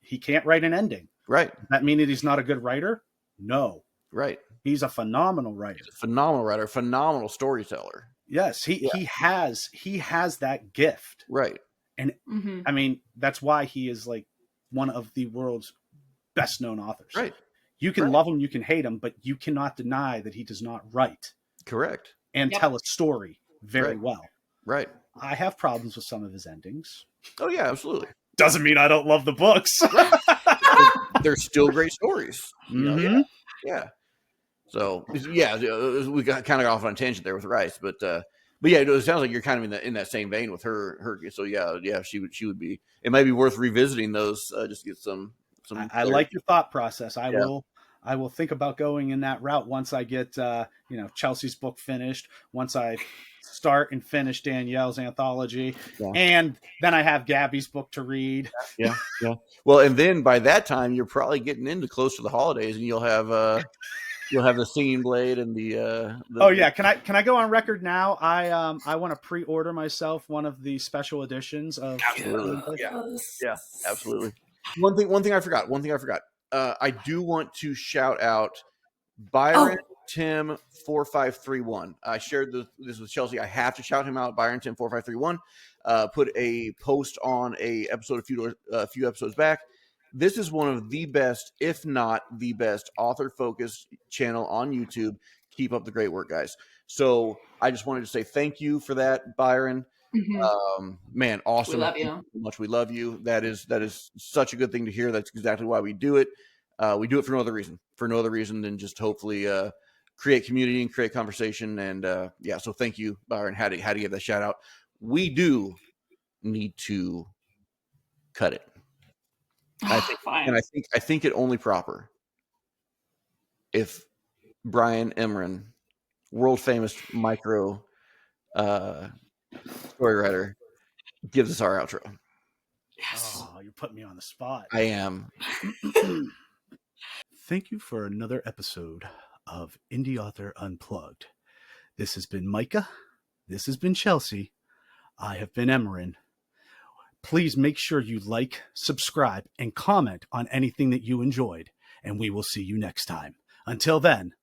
he can't write an ending. Right. Does that mean that he's not a good writer? No. Right. He's a phenomenal writer. He's a phenomenal writer, phenomenal storyteller. Yes, he has that gift. Right. And I mean, that's why he is like one of the world's best known authors. Right. You can love him, you can hate him, but you cannot deny that he does not write. Correct. And tell a story very well. Right. I have problems with some of his endings. Oh yeah, absolutely. Doesn't mean I don't love the books. They're still great stories. Mm-hmm. Yeah. So yeah, we got kind of off on a tangent there with Rice, but yeah, it sounds like you're kind of in that same vein with her. So yeah, she would be. It might be worth revisiting those just to get some. I like your thought process. I will think about going in that route once I get Chelsea's book finished. Once I start and finish Danielle's anthology, and then I have Gabby's book to read. Yeah. Well, and then by that time you're probably getting into close to the holidays, and you'll have You'll have the singing blade and the Oh yeah, can I go on record now? I want to pre-order myself one of the special editions of Absolutely. Yes. Yeah, absolutely. One thing I forgot. I do want to shout out Byron Tim 4531. I shared this with Chelsea. I have to shout him out. Byron Tim 4531 put a post on a episode a few episodes back. This is one of the best, if not the best, author-focused channel on YouTube. Keep up the great work, guys. So I just wanted to say thank you for that, Byron. Man, awesome. We love you. Thank so much. We love you. That is such a good thing to hear. That's exactly why we do it. We do it for no other reason than just hopefully create community and create conversation. And yeah, so thank you, Byron. How to give that shout out. We do need to cut it. I think it only proper if Brian Emerin, world famous micro story writer, gives us our outro. Yes. Oh, you put me on the spot. I am. Thank you for another episode of Indie Author Unplugged. This has been Micah. This has been Chelsea. I have been Emerin. Please make sure you like, subscribe, and comment on anything that you enjoyed, and we will see you next time. Until then,